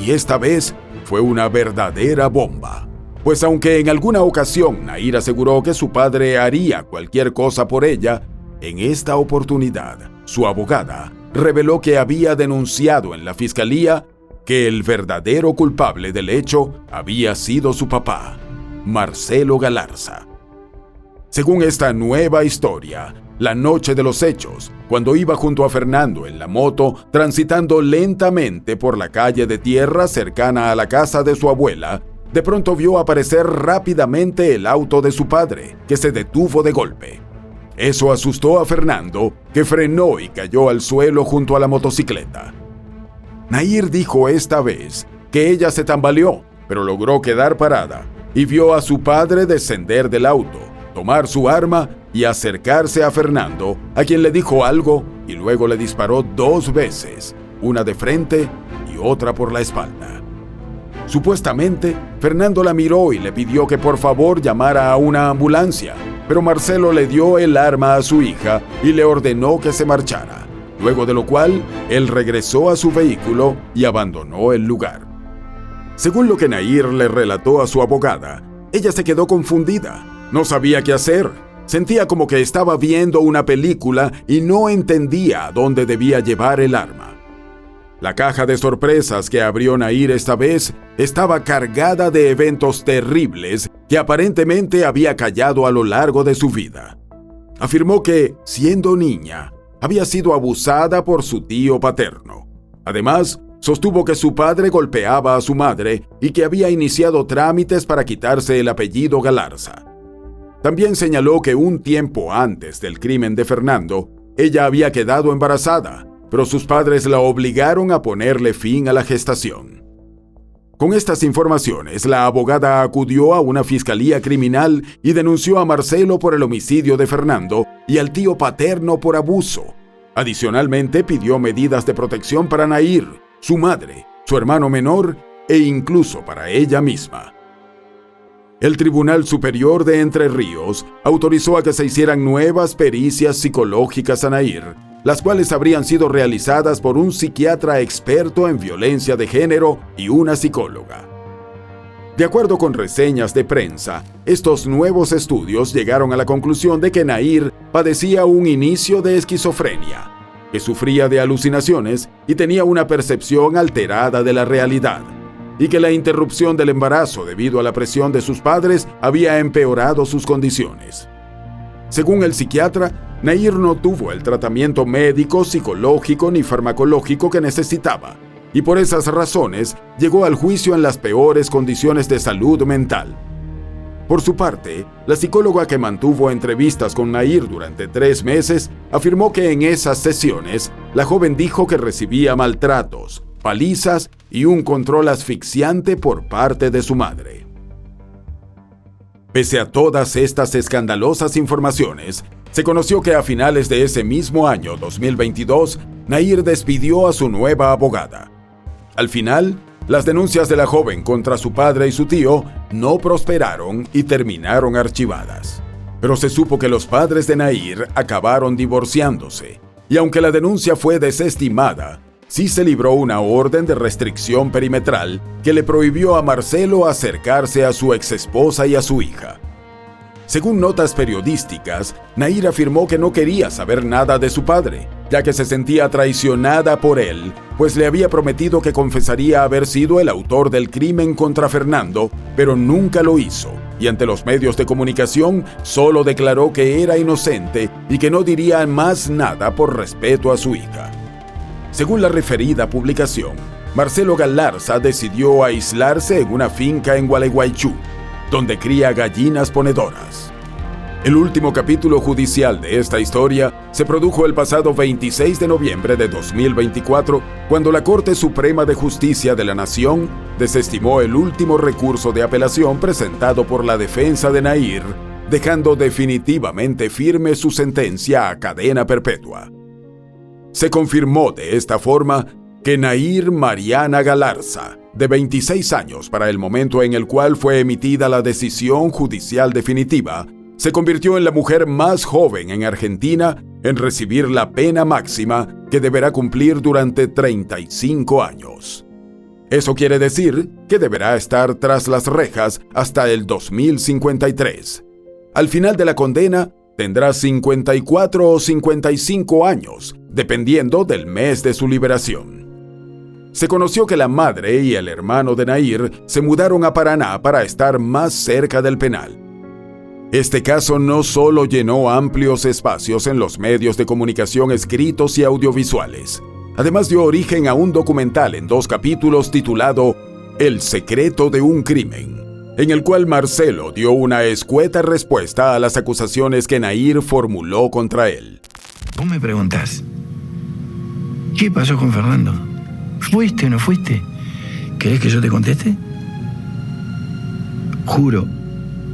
F: Y esta vez fue una verdadera bomba, pues aunque en alguna ocasión Nair aseguró que su padre haría cualquier cosa por ella, en esta oportunidad, su abogada reveló que había denunciado en la fiscalía que el verdadero culpable del hecho había sido su papá, Marcelo Galarza. Según esta nueva historia, la noche de los hechos, cuando iba junto a Fernando en la moto, transitando lentamente por la calle de tierra cercana a la casa de su abuela, de pronto vio aparecer rápidamente el auto de su padre, que se detuvo de golpe. Eso asustó a Fernando, que frenó y cayó al suelo junto a la motocicleta. Nahir dijo esta vez que ella se tambaleó, pero logró quedar parada y vio a su padre descender del auto, tomar su arma y acercarse a Fernando, a quien le dijo algo y luego le disparó 2 veces, una de frente y otra por la espalda. Supuestamente, Fernando la miró y le pidió que por favor llamara a una ambulancia, pero Marcelo le dio el arma a su hija y le ordenó que se marchara, luego de lo cual él regresó a su vehículo y abandonó el lugar. Según lo que Nahir le relató a su abogada, ella se quedó confundida, no sabía qué hacer, sentía como que estaba viendo una película y no entendía a dónde debía llevar el arma. La caja de sorpresas que abrió Nahir esta vez estaba cargada de eventos terribles que aparentemente había callado a lo largo de su vida. Afirmó que, siendo niña, había sido abusada por su tío paterno. Además, sostuvo que su padre golpeaba a su madre y que había iniciado trámites para quitarse el apellido Galarza. También señaló que un tiempo antes del crimen de Fernando, ella había quedado embarazada, pero sus padres la obligaron a ponerle fin a la gestación. Con estas informaciones, la abogada acudió a una fiscalía criminal y denunció a Marcelo por el homicidio de Fernando y al tío paterno por abuso. Adicionalmente, pidió medidas de protección para Nahir, su madre, su hermano menor e incluso para ella misma. El Tribunal Superior de Entre Ríos autorizó a que se hicieran nuevas pericias psicológicas a Nahir, las cuales habrían sido realizadas por un psiquiatra experto en violencia de género y una psicóloga. De acuerdo con reseñas de prensa, estos nuevos estudios llegaron a la conclusión de que Nahir padecía un inicio de esquizofrenia, que sufría de alucinaciones y tenía una percepción alterada de la realidad, y que la interrupción del embarazo debido a la presión de sus padres había empeorado sus condiciones. Según el psiquiatra, Nahir no tuvo el tratamiento médico, psicológico ni farmacológico que necesitaba, y por esas razones llegó al juicio en las peores condiciones de salud mental. Por su parte, la psicóloga que mantuvo entrevistas con Nahir durante 3 meses afirmó que en esas sesiones la joven dijo que recibía maltratos, palizas y un control asfixiante por parte de su madre. Pese a todas estas escandalosas informaciones, se conoció que a finales de ese mismo año 2022, Nahir despidió a su nueva abogada. Al final, las denuncias de la joven contra su padre y su tío no prosperaron y terminaron archivadas. Pero se supo que los padres de Nahir acabaron divorciándose, y aunque la denuncia fue desestimada, sí se libró una orden de restricción perimetral que le prohibió a Marcelo acercarse a su exesposa y a su hija. Según notas periodísticas, Nahir afirmó que no quería saber nada de su padre, ya que se sentía traicionada por él, pues le había prometido que confesaría haber sido el autor del crimen contra Fernando, pero nunca lo hizo, y ante los medios de comunicación solo declaró que era inocente y que no diría más nada por respeto a su hija. Según la referida publicación, Marcelo Galarza decidió aislarse en una finca en Gualeguaychú, donde cría gallinas ponedoras. El último capítulo judicial de esta historia se produjo el pasado 26 de noviembre de 2024, cuando la Corte Suprema de Justicia de la Nación desestimó el último recurso de apelación presentado por la defensa de Nahir, dejando definitivamente firme su sentencia a cadena perpetua. Se confirmó de esta forma que Nahir Mariana Galarza, de 26 años para el momento en el cual fue emitida la decisión judicial definitiva, se convirtió en la mujer más joven en Argentina en recibir la pena máxima que deberá cumplir durante 35 años. Eso quiere decir que deberá estar tras las rejas hasta el 2053. Al final de la condena, tendrá 54 o 55 años, dependiendo del mes de su liberación. Se conoció que la madre y el hermano de Nahir se mudaron a Paraná para estar más cerca del penal. Este caso no solo llenó amplios espacios en los medios de comunicación escritos y audiovisuales, además dio origen a un documental en 2 capítulos titulado El secreto de un crimen, en el cual Marcelo dio una escueta respuesta a las acusaciones que Nahir formuló contra él.
Q: Vos me preguntás, ¿qué pasó con Fernando? ¿Fuiste o no fuiste? ¿Querés que yo te conteste? Juro,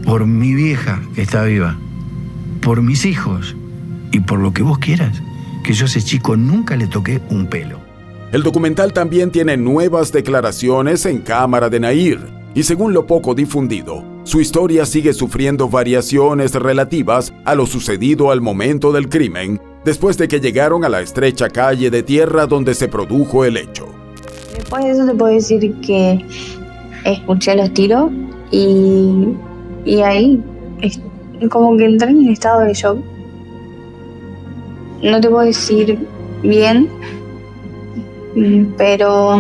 Q: por mi vieja que está viva, por mis hijos y por lo que vos quieras, que yo a ese chico nunca le toqué un pelo.
F: El documental también tiene nuevas declaraciones en cámara de Nahir, y según lo poco difundido, su historia sigue sufriendo variaciones relativas a lo sucedido al momento del crimen, después de que llegaron a la estrecha calle de tierra donde se produjo el hecho.
E: Después de eso te puedo decir que escuché los tiros y ahí como que entré en estado de shock. No te puedo decir bien, pero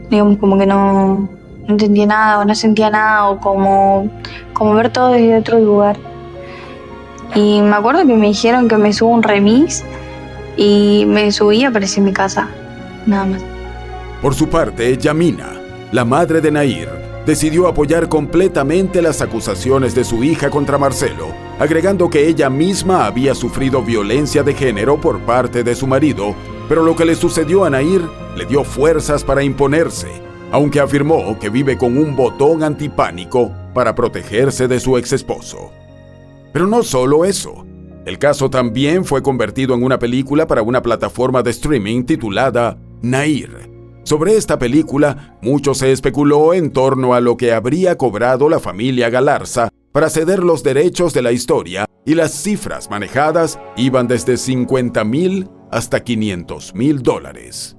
E: digamos como que no entendía nada o no sentía nada, o como ver todo desde otro lugar. Y me acuerdo que me dijeron que me subo un remix y me subí y aparecí en mi casa, nada más.
F: Por su parte, Yamina, la madre de Nahir, decidió apoyar completamente las acusaciones de su hija contra Marcelo, agregando que ella misma había sufrido violencia de género por parte de su marido, pero lo que le sucedió a Nahir le dio fuerzas para imponerse, aunque afirmó que vive con un botón antipánico para protegerse de su exesposo. Pero no solo eso, el caso también fue convertido en una película para una plataforma de streaming titulada Nahir. Sobre esta película, mucho se especuló en torno a lo que habría cobrado la familia Galarza para ceder los derechos de la historia, y las cifras manejadas iban desde $50,000 hasta $500,000.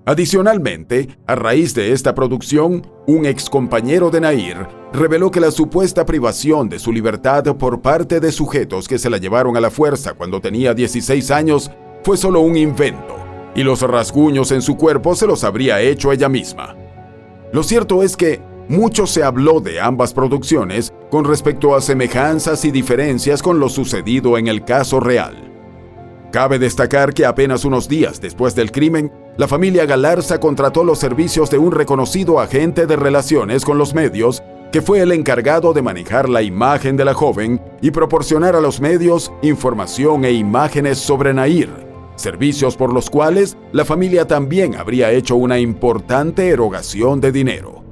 F: Adicionalmente, a raíz de esta producción, un excompañero de Nahir reveló que la supuesta privación de su libertad por parte de sujetos que se la llevaron a la fuerza cuando tenía 16 años fue solo un invento, y los rasguños en su cuerpo se los habría hecho ella misma. Lo cierto es que mucho se habló de ambas producciones con respecto a semejanzas y diferencias con lo sucedido en el caso real. Cabe destacar que apenas unos días después del crimen, la familia Galarza contrató los servicios de un reconocido agente de relaciones con los medios, que fue el encargado de manejar la imagen de la joven y proporcionar a los medios información e imágenes sobre Nahir, servicios por los cuales la familia también habría hecho una importante erogación de dinero.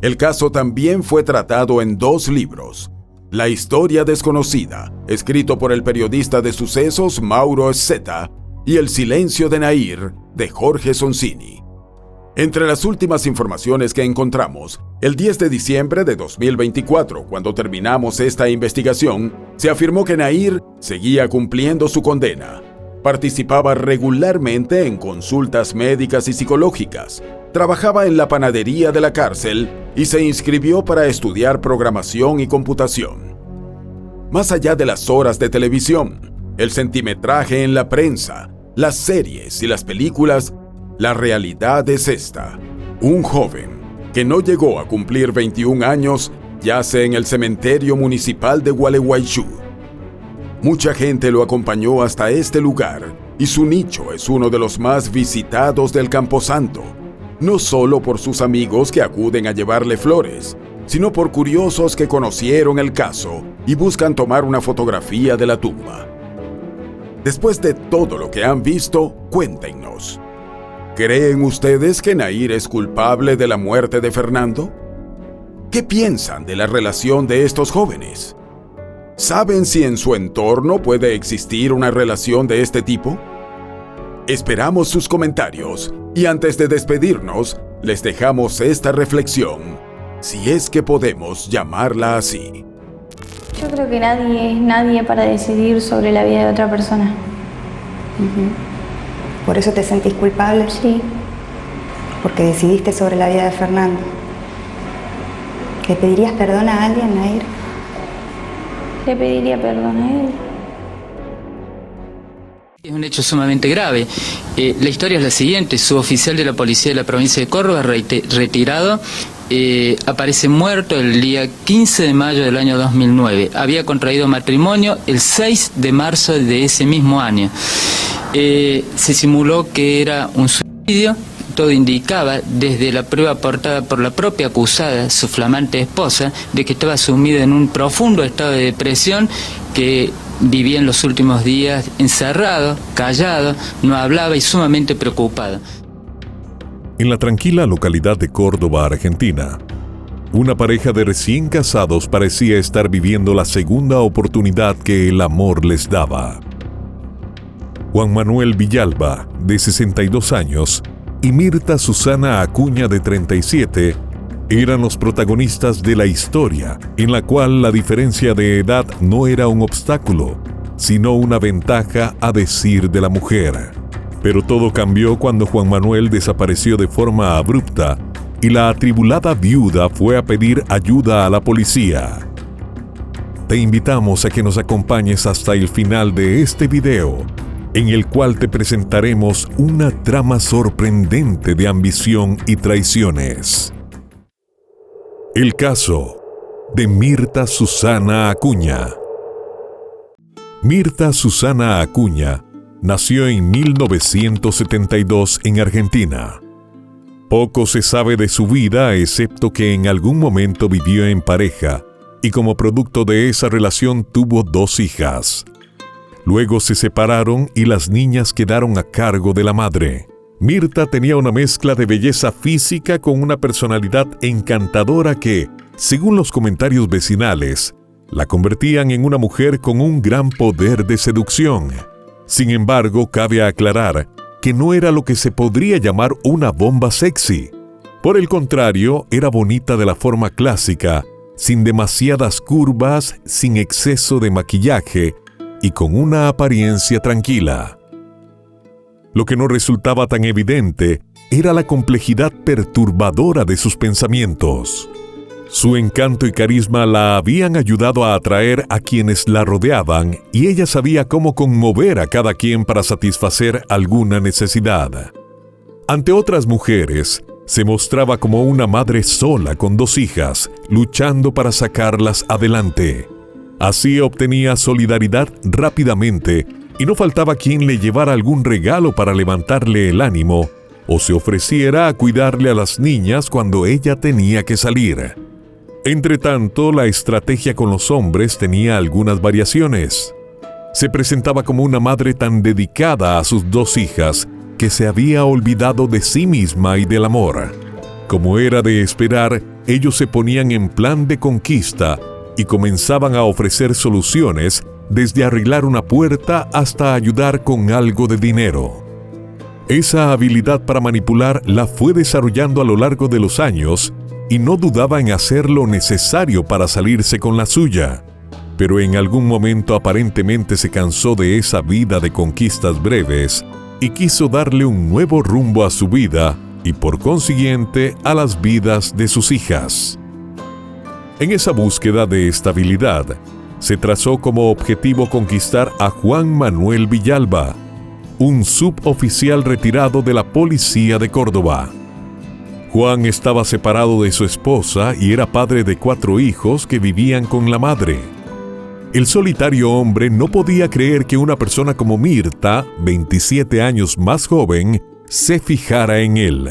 F: El caso también fue tratado en 2 libros: La historia desconocida, escrito por el periodista de sucesos Mauro Zeta, y El silencio de Nahir, de Jorge Sonsini. Entre las últimas informaciones que encontramos, el 10 de diciembre de 2024, cuando terminamos esta investigación, se afirmó que Nahir seguía cumpliendo su condena. Participaba regularmente en consultas médicas y psicológicas, trabajaba en la panadería de la cárcel y se inscribió para estudiar programación y computación. Más allá de las horas de televisión, el centimetraje en la prensa, las series y las películas, la realidad es esta: un joven que no llegó a cumplir 21 años yace en el cementerio municipal de Gualeguaychú. Mucha gente lo acompañó hasta este lugar y su nicho es uno de los más visitados del Camposanto, no solo por sus amigos que acuden a llevarle flores, sino por curiosos que conocieron el caso y buscan tomar una fotografía de la tumba. Después de todo lo que han visto, cuéntenos. ¿Creen ustedes que Nahir es culpable de la muerte de Fernando? ¿Qué piensan de la relación de estos jóvenes? ¿Saben si en su entorno puede existir una relación de este tipo? Esperamos sus comentarios y antes de despedirnos, les dejamos esta reflexión, si es que podemos llamarla así.
E: Yo creo que nadie es nadie para decidir sobre la vida de otra persona.
D: ¿Por eso te sentís culpable?
E: Sí.
D: Porque decidiste sobre la vida de Fernando. ¿Le pedirías perdón a alguien, Nahir?
E: Le pediría perdón a él.
R: Es un hecho sumamente grave. La historia es la siguiente: suboficial de la policía de la provincia de Córdoba, retirado, aparece muerto el día 15 de mayo del año 2009. Había contraído matrimonio el 6 de marzo de ese mismo año. Se simuló que era un suicidio, todo indicaba, desde la prueba aportada por la propia acusada, su flamante esposa, de que estaba sumida en un profundo estado de depresión, que vivía en los últimos días encerrado, callado, no hablaba y sumamente preocupado.
S: En la tranquila localidad de Córdoba, Argentina, una pareja de recién casados parecía estar viviendo la segunda oportunidad que el amor les daba. Juan Manuel Villalba, de 62 años, y Mirta Susana Acuña, de 37, eran los protagonistas de la historia, en la cual la diferencia de edad no era un obstáculo, sino una ventaja a decir de la mujer. Pero todo cambió cuando Juan Manuel desapareció de forma abrupta y la atribulada viuda fue a pedir ayuda a la policía. Te invitamos a que nos acompañes hasta el final de este video, en el cual te presentaremos una trama sorprendente de ambición y traiciones. El caso de Mirta Susana Acuña. Mirta Susana Acuña nació en 1972 en Argentina. Poco se sabe de su vida, excepto que en algún momento vivió en pareja y como producto de esa relación tuvo 2 hijas. Luego se separaron y las niñas quedaron a cargo de la madre. Mirta tenía una mezcla de belleza física con una personalidad encantadora que, según los comentarios vecinales, la convertían en una mujer con un gran poder de seducción. Sin embargo, cabe aclarar que no era lo que se podría llamar una bomba sexy. Por el contrario, era bonita de la forma clásica, sin demasiadas curvas, sin exceso de maquillaje y con una apariencia tranquila. Lo que no resultaba tan evidente era la complejidad perturbadora de sus pensamientos. Su encanto y carisma la habían ayudado a atraer a quienes la rodeaban y ella sabía cómo conmover a cada quien para satisfacer alguna necesidad. Ante otras mujeres, se mostraba como una madre sola con 2 hijas, luchando para sacarlas adelante. Así obtenía solidaridad rápidamente y no faltaba quien le llevara algún regalo para levantarle el ánimo o se ofreciera a cuidarle a las niñas cuando ella tenía que salir. Entretanto, la estrategia con los hombres tenía algunas variaciones. Se presentaba como una madre tan dedicada a sus 2 hijas que se había olvidado de sí misma y del amor. Como era de esperar, ellos se ponían en plan de conquista y comenzaban a ofrecer soluciones, desde arreglar una puerta hasta ayudar con algo de dinero. Esa habilidad para manipular la fue desarrollando a lo largo de los años y no dudaba en hacer lo necesario para salirse con la suya. Pero en algún momento aparentemente se cansó de esa vida de conquistas breves y quiso darle un nuevo rumbo a su vida y por consiguiente a las vidas de sus hijas. En esa búsqueda de estabilidad, se trazó como objetivo conquistar a Juan Manuel Villalba, un suboficial retirado de la policía de Córdoba. Juan estaba separado de su esposa y era padre de 4 hijos que vivían con la madre. El solitario hombre no podía creer que una persona como Mirta, 27 años más joven, se fijara en él.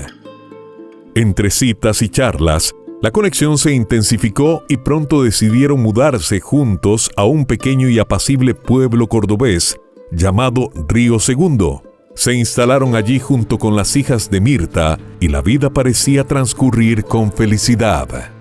S: Entre citas y charlas, la conexión se intensificó y pronto decidieron mudarse juntos a un pequeño y apacible pueblo cordobés llamado Río Segundo. Se instalaron allí junto con las hijas de Mirta y la vida parecía transcurrir con felicidad.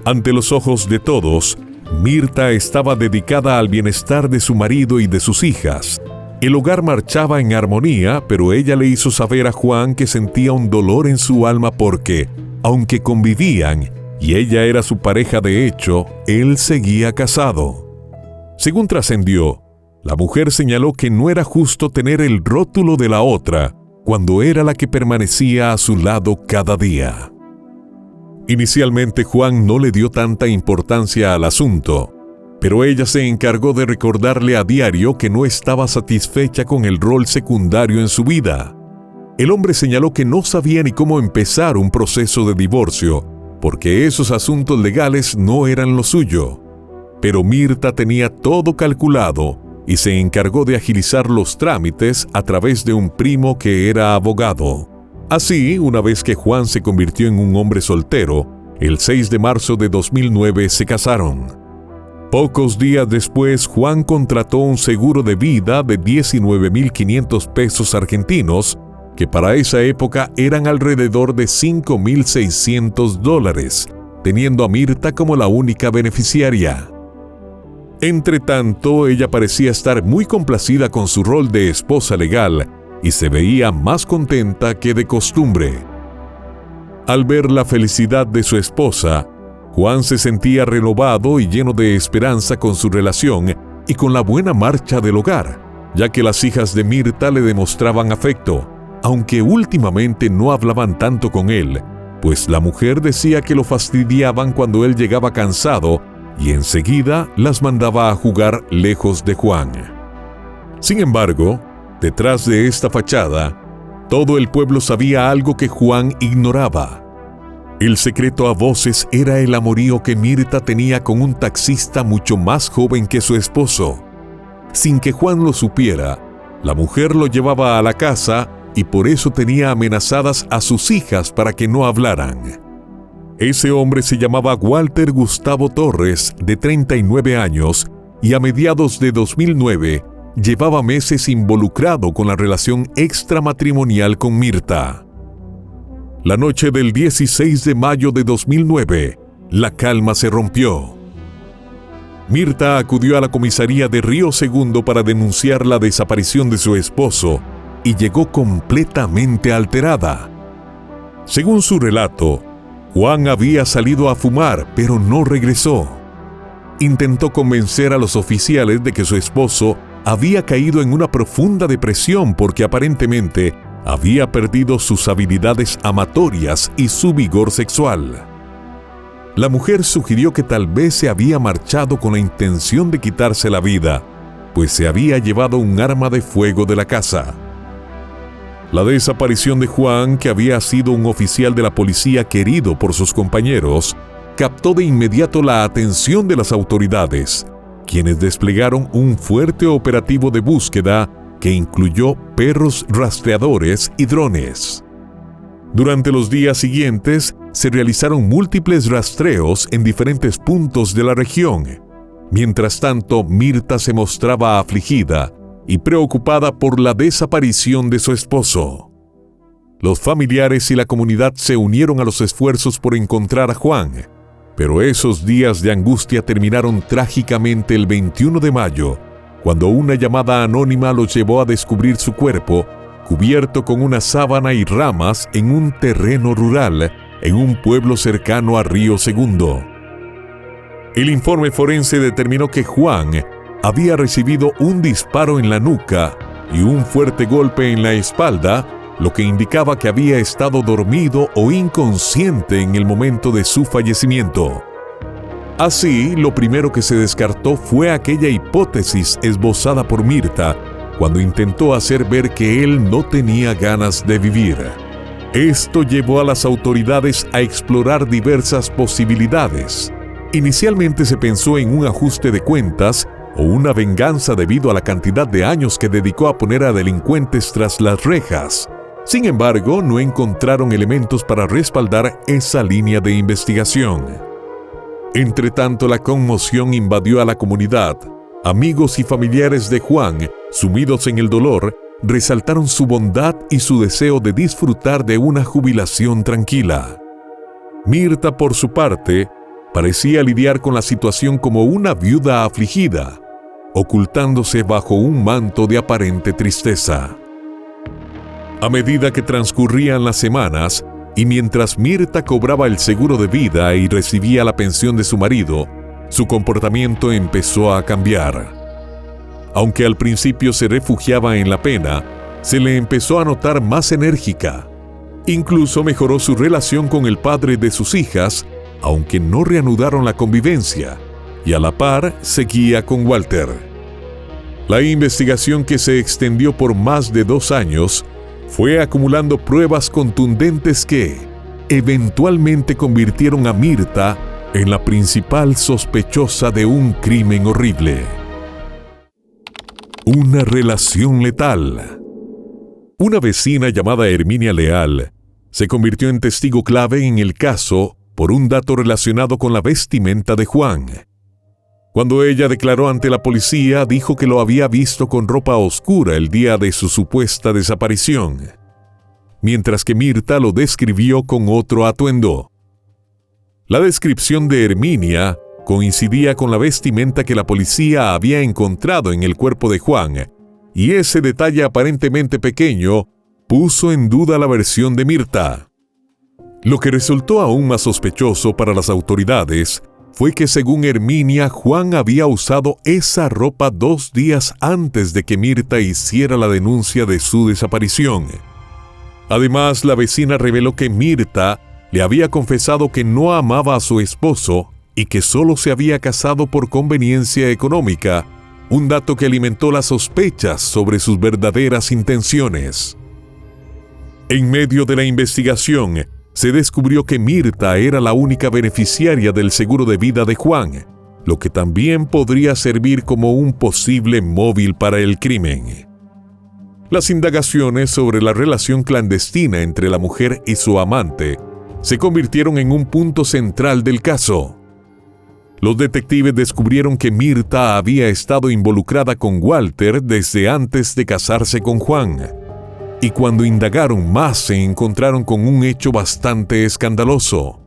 S: Ante los ojos de todos, Mirta estaba dedicada al bienestar de su marido y de sus hijas. El hogar marchaba en armonía, pero ella le hizo saber a Juan que sentía un dolor en su alma porque, aunque convivían y ella era su pareja de hecho, él seguía casado. Según trascendió, la mujer señaló que no era justo tener el rótulo de la otra cuando era la que permanecía a su lado cada día. Inicialmente Juan no le dio tanta importancia al asunto, pero ella se encargó de recordarle a diario que no estaba satisfecha con el rol secundario en su vida. El hombre señaló que no sabía ni cómo empezar un proceso de divorcio, porque esos asuntos legales no eran lo suyo. Pero Mirta tenía todo calculado y se encargó de agilizar los trámites a través de un primo que era abogado. Así, una vez que Juan se convirtió en un hombre soltero, el 6 de marzo de 2009 se casaron. Pocos días después, Juan contrató un seguro de vida de 19.500 pesos argentinos, que para esa época eran alrededor de $5.600, teniendo a Mirta como la única beneficiaria. Entretanto, ella parecía estar muy complacida con su rol de esposa legal y se veía más contenta que de costumbre. Al ver la felicidad de su esposa, Juan se sentía renovado y lleno de esperanza con su relación y con la buena marcha del hogar, ya que las hijas de Mirta le demostraban afecto, aunque últimamente no hablaban tanto con él, pues la mujer decía que lo fastidiaban cuando él llegaba cansado y enseguida las mandaba a jugar lejos de Juan. Sin embargo, detrás de esta fachada, todo el pueblo sabía algo que Juan ignoraba. El secreto a voces era el amorío que Mirta tenía con un taxista mucho más joven que su esposo. Sin que Juan lo supiera, la mujer lo llevaba a la casa y por eso tenía amenazadas a sus hijas para que no hablaran. Ese hombre se llamaba Walter Gustavo Torres, de 39 años, y a mediados de 2009 llevaba meses involucrado con la relación extramatrimonial con Mirta. La noche del 16 de mayo de 2009, la calma se rompió. Mirta acudió a la comisaría de Río Segundo para denunciar la desaparición de su esposo y llegó completamente alterada. Según su relato, Juan había salido a fumar, pero no regresó. Intentó convencer a los oficiales de que su esposo había caído en una profunda depresión porque aparentemente había perdido sus habilidades amatorias y su vigor sexual. La mujer sugirió que tal vez se había marchado con la intención de quitarse la vida, pues se había llevado un arma de fuego de la casa. La desaparición de Juan, que había sido un oficial de la policía querido por sus compañeros, captó de inmediato la atención de las autoridades, quienes desplegaron un fuerte operativo de búsqueda que incluyó perros rastreadores y drones. Durante los días siguientes, se realizaron múltiples rastreos en diferentes puntos de la región. Mientras tanto, Mirta se mostraba afligida y preocupada por la desaparición de su esposo. Los familiares y la comunidad se unieron a los esfuerzos por encontrar a Juan, pero esos días de angustia terminaron trágicamente el 21 de mayo, cuando una llamada anónima los llevó a descubrir su cuerpo, cubierto con una sábana y ramas en un terreno rural, en un pueblo cercano a Río Segundo. El informe forense determinó que Juan había recibido un disparo en la nuca y un fuerte golpe en la espalda, lo que indicaba que había estado dormido o inconsciente en el momento de su fallecimiento. Así, lo primero que se descartó fue aquella hipótesis esbozada por Mirta cuando intentó hacer ver que él no tenía ganas de vivir. Esto llevó a las autoridades a explorar diversas posibilidades. Inicialmente se pensó en un ajuste de cuentas o una venganza debido a la cantidad de años que dedicó a poner a delincuentes tras las rejas. Sin embargo, no encontraron elementos para respaldar esa línea de investigación. Entretanto, la conmoción invadió a la comunidad. Amigos y familiares de Juan, sumidos en el dolor, resaltaron su bondad y su deseo de disfrutar de una jubilación tranquila. Mirta, por su parte, parecía lidiar con la situación como una viuda afligida, ocultándose bajo un manto de aparente tristeza. A medida que transcurrían las semanas, y mientras Mirta cobraba el seguro de vida y recibía la pensión de su marido, su comportamiento empezó a cambiar. Aunque al principio se refugiaba en la pena, se le empezó a notar más enérgica. Incluso mejoró su relación con el padre de sus hijas, aunque no reanudaron la convivencia, y a la par seguía con Walter. La investigación, que se extendió por más de 2 años, fue acumulando pruebas contundentes que eventualmente convirtieron a Mirta en la principal sospechosa de un crimen horrible. Una relación letal. Una vecina llamada Herminia Leal se convirtió en testigo clave en el caso por un dato relacionado con la vestimenta de Juan. Cuando ella declaró ante la policía, dijo que lo había visto con ropa oscura el día de su supuesta desaparición, mientras que Mirta lo describió con otro atuendo. La descripción de Herminia coincidía con la vestimenta que la policía había encontrado en el cuerpo de Juan, y ese detalle aparentemente pequeño puso en duda la versión de Mirta. Lo que resultó aún más sospechoso para las autoridades fue que, según Herminia, Juan había usado esa ropa 2 días antes de que Mirta hiciera la denuncia de su desaparición. Además, la vecina reveló que Mirta le había confesado que no amaba a su esposo y que solo se había casado por conveniencia económica, un dato que alimentó las sospechas sobre sus verdaderas intenciones. En medio de la investigación, se descubrió que Mirta era la única beneficiaria del seguro de vida de Juan, lo que también podría servir como un posible móvil para el crimen. Las indagaciones sobre la relación clandestina entre la mujer y su amante se convirtieron en un punto central del caso. Los detectives descubrieron que Mirta había estado involucrada con Walter desde antes de casarse con Juan. Y cuando indagaron más se encontraron con un hecho bastante escandaloso.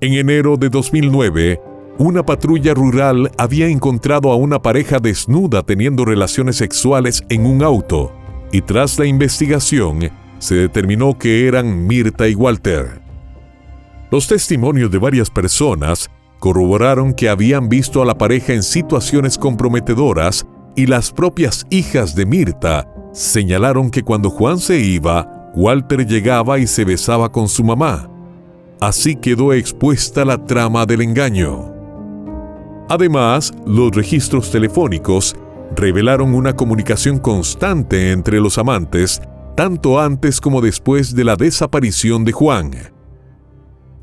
S: En enero de 2009, una patrulla rural había encontrado a una pareja desnuda teniendo relaciones sexuales en un auto, y tras la investigación se determinó que eran Mirta y Walter. Los testimonios de varias personas corroboraron que habían visto a la pareja en situaciones comprometedoras, y las propias hijas de Mirta señalaron que cuando Juan se iba, Walter llegaba y se besaba con su mamá. Así quedó expuesta la trama del engaño. Además, los registros telefónicos revelaron una comunicación constante entre los amantes, tanto antes como después de la desaparición de Juan.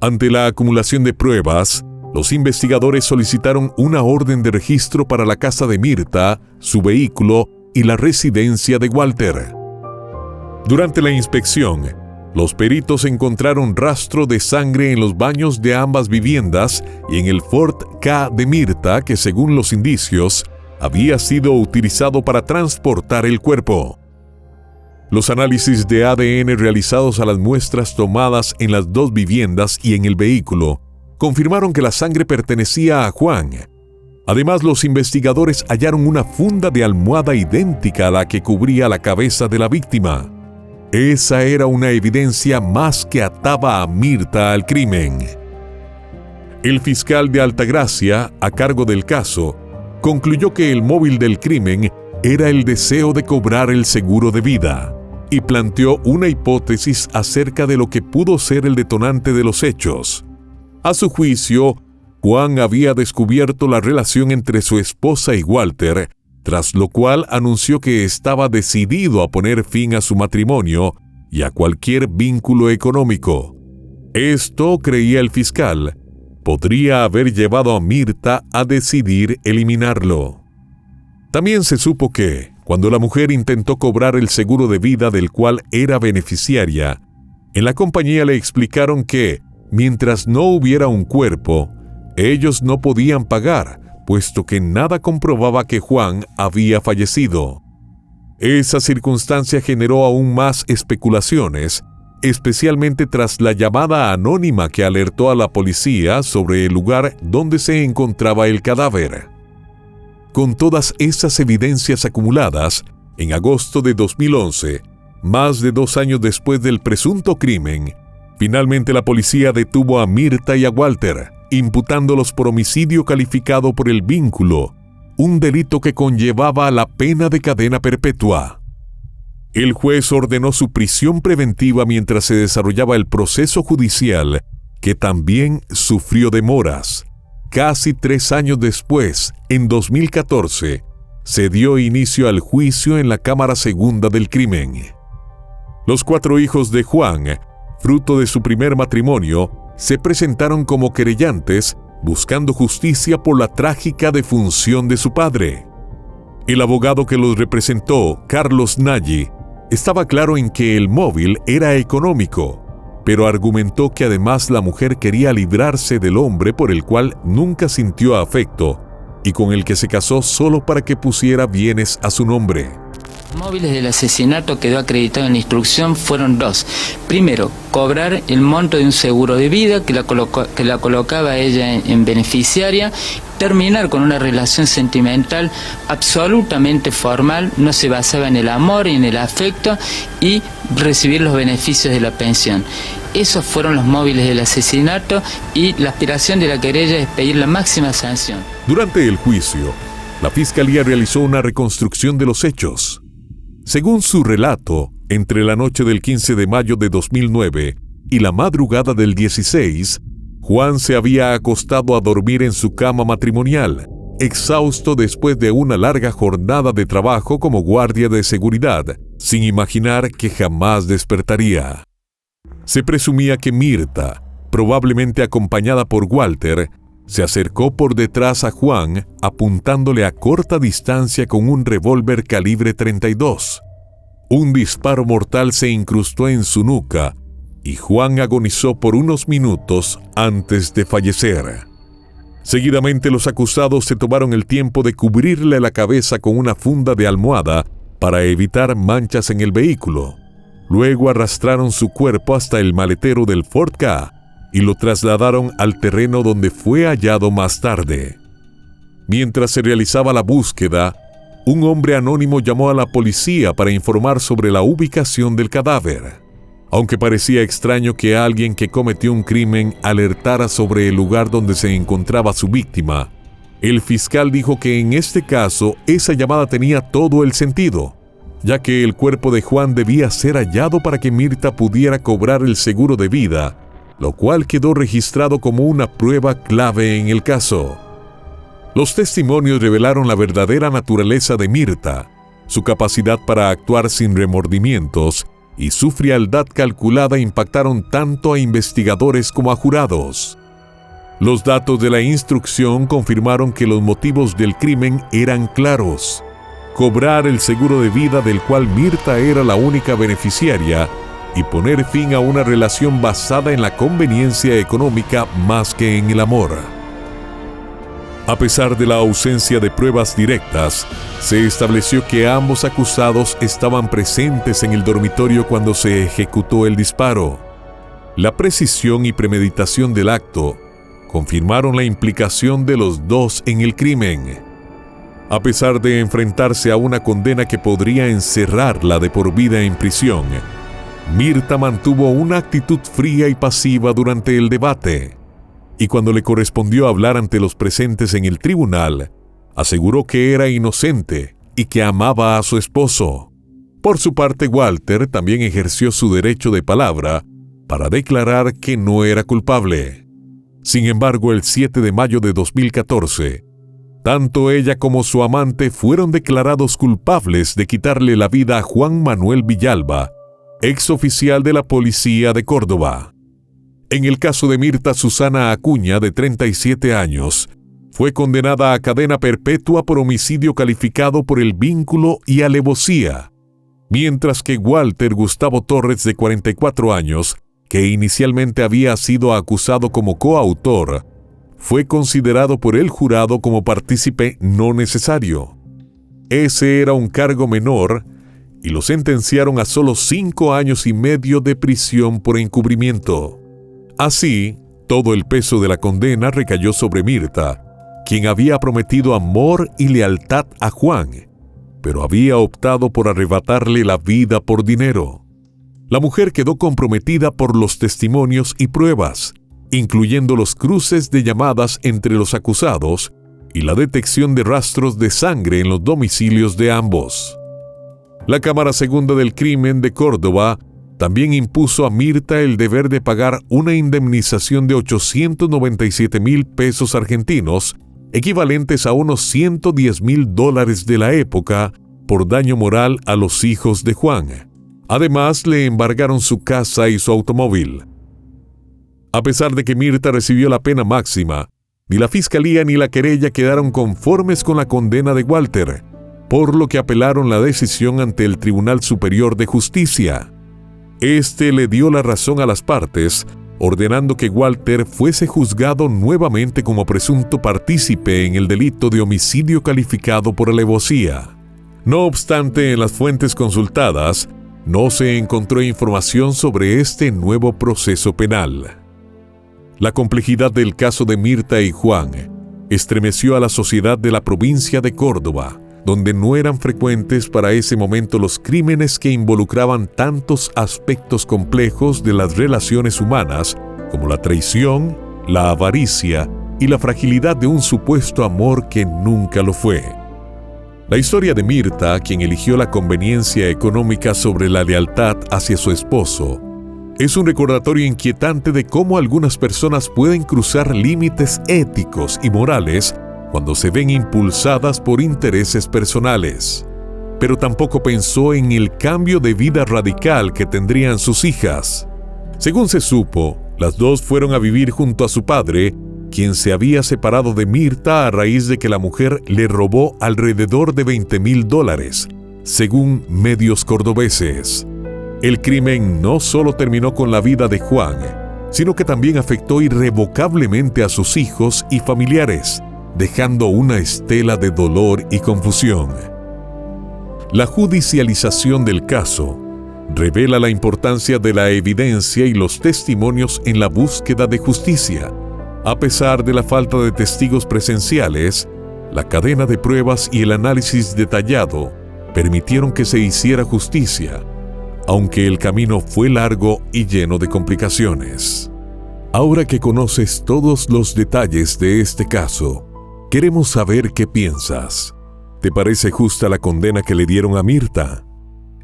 S: Ante la acumulación de pruebas, los investigadores solicitaron una orden de registro para la casa de Mirta, su vehículo y la residencia de Walter. Durante la inspección, los peritos encontraron rastro de sangre en los baños de ambas viviendas y en el Ford Ka de Mirta, que según los indicios, había sido utilizado para transportar el cuerpo. Los análisis de ADN realizados a las muestras tomadas en las 2 viviendas y en el vehículo confirmaron que la sangre pertenecía a Juan. Además, los investigadores hallaron una funda de almohada idéntica a la que cubría la cabeza de la víctima. Esa era una evidencia más que ataba a Mirta al crimen. El fiscal de Altagracia, a cargo del caso, concluyó que el móvil del crimen era el deseo de cobrar el seguro de vida y planteó una hipótesis acerca de lo que pudo ser el detonante de los hechos. A su juicio, Juan había descubierto la relación entre su esposa y Walter, tras lo cual anunció que estaba decidido a poner fin a su matrimonio y a cualquier vínculo económico. Esto, creía el fiscal, podría haber llevado a Mirta a decidir eliminarlo. También se supo que, cuando la mujer intentó cobrar el seguro de vida del cual era beneficiaria, en la compañía le explicaron que, mientras no hubiera un cuerpo, ellos no podían pagar, puesto que nada comprobaba que Juan había fallecido. Esa circunstancia generó aún más especulaciones, especialmente tras la llamada anónima que alertó a la policía sobre el lugar donde se encontraba el cadáver. Con todas esas evidencias acumuladas, en agosto de 2011, más de 2 años después del presunto crimen, finalmente la policía detuvo a Mirta y a Walter, imputándolos por homicidio calificado por el vínculo, un delito que conllevaba la pena de cadena perpetua. El juez ordenó su prisión preventiva mientras se desarrollaba el proceso judicial, que también sufrió demoras. Casi 3 años después, en 2014, se dio inicio al juicio en la Cámara Segunda del Crimen. Los 4 hijos de Juan, fruto de su primer matrimonio, se presentaron como querellantes buscando justicia por la trágica defunción de su padre. El abogado que los representó, Carlos Nagy, estaba claro en que el móvil era económico, pero argumentó que además la mujer quería librarse del hombre por el cual nunca sintió afecto y con el que se casó solo para que pusiera bienes a su nombre.
R: Móviles del asesinato quedó acreditado en la instrucción fueron 2. Primero, cobrar el monto de un seguro de vida que la colocaba a ella en beneficiaria, terminar con una relación sentimental absolutamente formal, no se basaba en el amor y en el afecto, y recibir los beneficios de la pensión. Esos fueron los móviles del asesinato y la aspiración de la querella es pedir la máxima sanción.
S: Durante el juicio, la Fiscalía realizó una reconstrucción de los hechos. Según su relato, entre la noche del 15 de mayo de 2009 y la madrugada del 16, Juan se había acostado a dormir en su cama matrimonial, exhausto después de una larga jornada de trabajo como guardia de seguridad, sin imaginar que jamás despertaría. Se presumía que Mirta, probablemente acompañada por Walter, se acercó por detrás a Juan apuntándole a corta distancia con un revólver calibre 32. Un disparo mortal se incrustó en su nuca y Juan agonizó por unos minutos antes de fallecer. Seguidamente los acusados se tomaron el tiempo de cubrirle la cabeza con una funda de almohada para evitar manchas en el vehículo. Luego arrastraron su cuerpo hasta el maletero del Ford Ka y lo trasladaron al terreno donde fue hallado más tarde. Mientras se realizaba la búsqueda, un hombre anónimo llamó a la policía para informar sobre la ubicación del cadáver. Aunque parecía extraño que alguien que cometió un crimen alertara sobre el lugar donde se encontraba su víctima, el fiscal dijo que en este caso esa llamada tenía todo el sentido, ya que el cuerpo de Juan debía ser hallado para que Mirta pudiera cobrar el seguro de vida, lo cual quedó registrado como una prueba clave en el caso. Los testimonios revelaron la verdadera naturaleza de Mirta, su capacidad para actuar sin remordimientos y su frialdad calculada impactaron tanto a investigadores como a jurados. Los datos de la instrucción confirmaron que los motivos del crimen eran claros: cobrar el seguro de vida del cual Mirta era la única beneficiaria y poner fin a una relación basada en la conveniencia económica más que en el amor. A pesar de la ausencia de pruebas directas, se estableció que ambos acusados estaban presentes en el dormitorio cuando se ejecutó el disparo. La precisión y premeditación del acto confirmaron la implicación de los dos en el crimen. A pesar de enfrentarse a una condena que podría encerrarla de por vida en prisión, Mirta mantuvo una actitud fría y pasiva durante el debate, y cuando le correspondió hablar ante los presentes en el tribunal, aseguró que era inocente y que amaba a su esposo. Por su parte, Walter también ejerció su derecho de palabra para declarar que no era culpable. Sin embargo, el 7 de mayo de 2014, tanto ella como su amante fueron declarados culpables de quitarle la vida a Juan Manuel Villalba, exoficial de la policía de Córdoba. En el caso de Mirta Susana Acuña, de 37 años, fue condenada a cadena perpetua por homicidio calificado por el vínculo y alevosía, mientras que Walter Gustavo Torres, de 44 años, que inicialmente había sido acusado como coautor, fue considerado por el jurado como partícipe no necesario. Ese era un cargo menor y lo sentenciaron a solo 5 años y medio de prisión por encubrimiento. Así, todo el peso de la condena recayó sobre Mirta, quien había prometido amor y lealtad a Juan, pero había optado por arrebatarle la vida por dinero. La mujer quedó comprometida por los testimonios y pruebas, incluyendo los cruces de llamadas entre los acusados y la detección de rastros de sangre en los domicilios de ambos. La Cámara Segunda del Crimen de Córdoba también impuso a Mirta el deber de pagar una indemnización de 897,000 pesos argentinos, equivalentes a unos $110,000 de la época, por daño moral a los hijos de Juan. Además, le embargaron su casa y su automóvil. A pesar de que Mirta recibió la pena máxima, ni la Fiscalía ni la querella quedaron conformes con la condena de Walter, por lo que apelaron la decisión ante el Tribunal Superior de Justicia. Este le dio la razón a las partes, ordenando que Walter fuese juzgado nuevamente como presunto partícipe en el delito de homicidio calificado por alevosía. No obstante, en las fuentes consultadas, no se encontró información sobre este nuevo proceso penal. La complejidad del caso de Mirta y Juan estremeció a la sociedad de la provincia de Córdoba, donde no eran frecuentes para ese momento los crímenes que involucraban tantos aspectos complejos de las relaciones humanas, como la traición, la avaricia y la fragilidad de un supuesto amor que nunca lo fue. La historia de Mirta, quien eligió la conveniencia económica sobre la lealtad hacia su esposo, es un recordatorio inquietante de cómo algunas personas pueden cruzar límites éticos y morales cuando se ven impulsadas por intereses personales. Pero tampoco pensó en el cambio de vida radical que tendrían sus hijas. Según se supo, las dos fueron a vivir junto a su padre, quien se había separado de Mirta a raíz de que la mujer le robó alrededor de $20,000, según medios cordobeses. El crimen no solo terminó con la vida de Juan, sino que también afectó irrevocablemente a sus hijos y familiares, dejando una estela de dolor y confusión. La judicialización del caso revela la importancia de la evidencia y los testimonios en la búsqueda de justicia. A pesar de la falta de testigos presenciales, la cadena de pruebas y el análisis detallado permitieron que se hiciera justicia, aunque el camino fue largo y lleno de complicaciones. Ahora que conoces todos los detalles de este caso, queremos saber qué piensas. ¿Te parece justa la condena que le dieron a Mirta?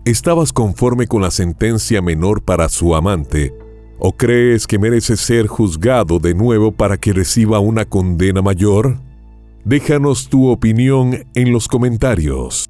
S: ¿Estabas conforme con la sentencia menor para su amante? ¿O crees que merece ser juzgado de nuevo para que reciba una condena mayor? Déjanos tu opinión en los comentarios.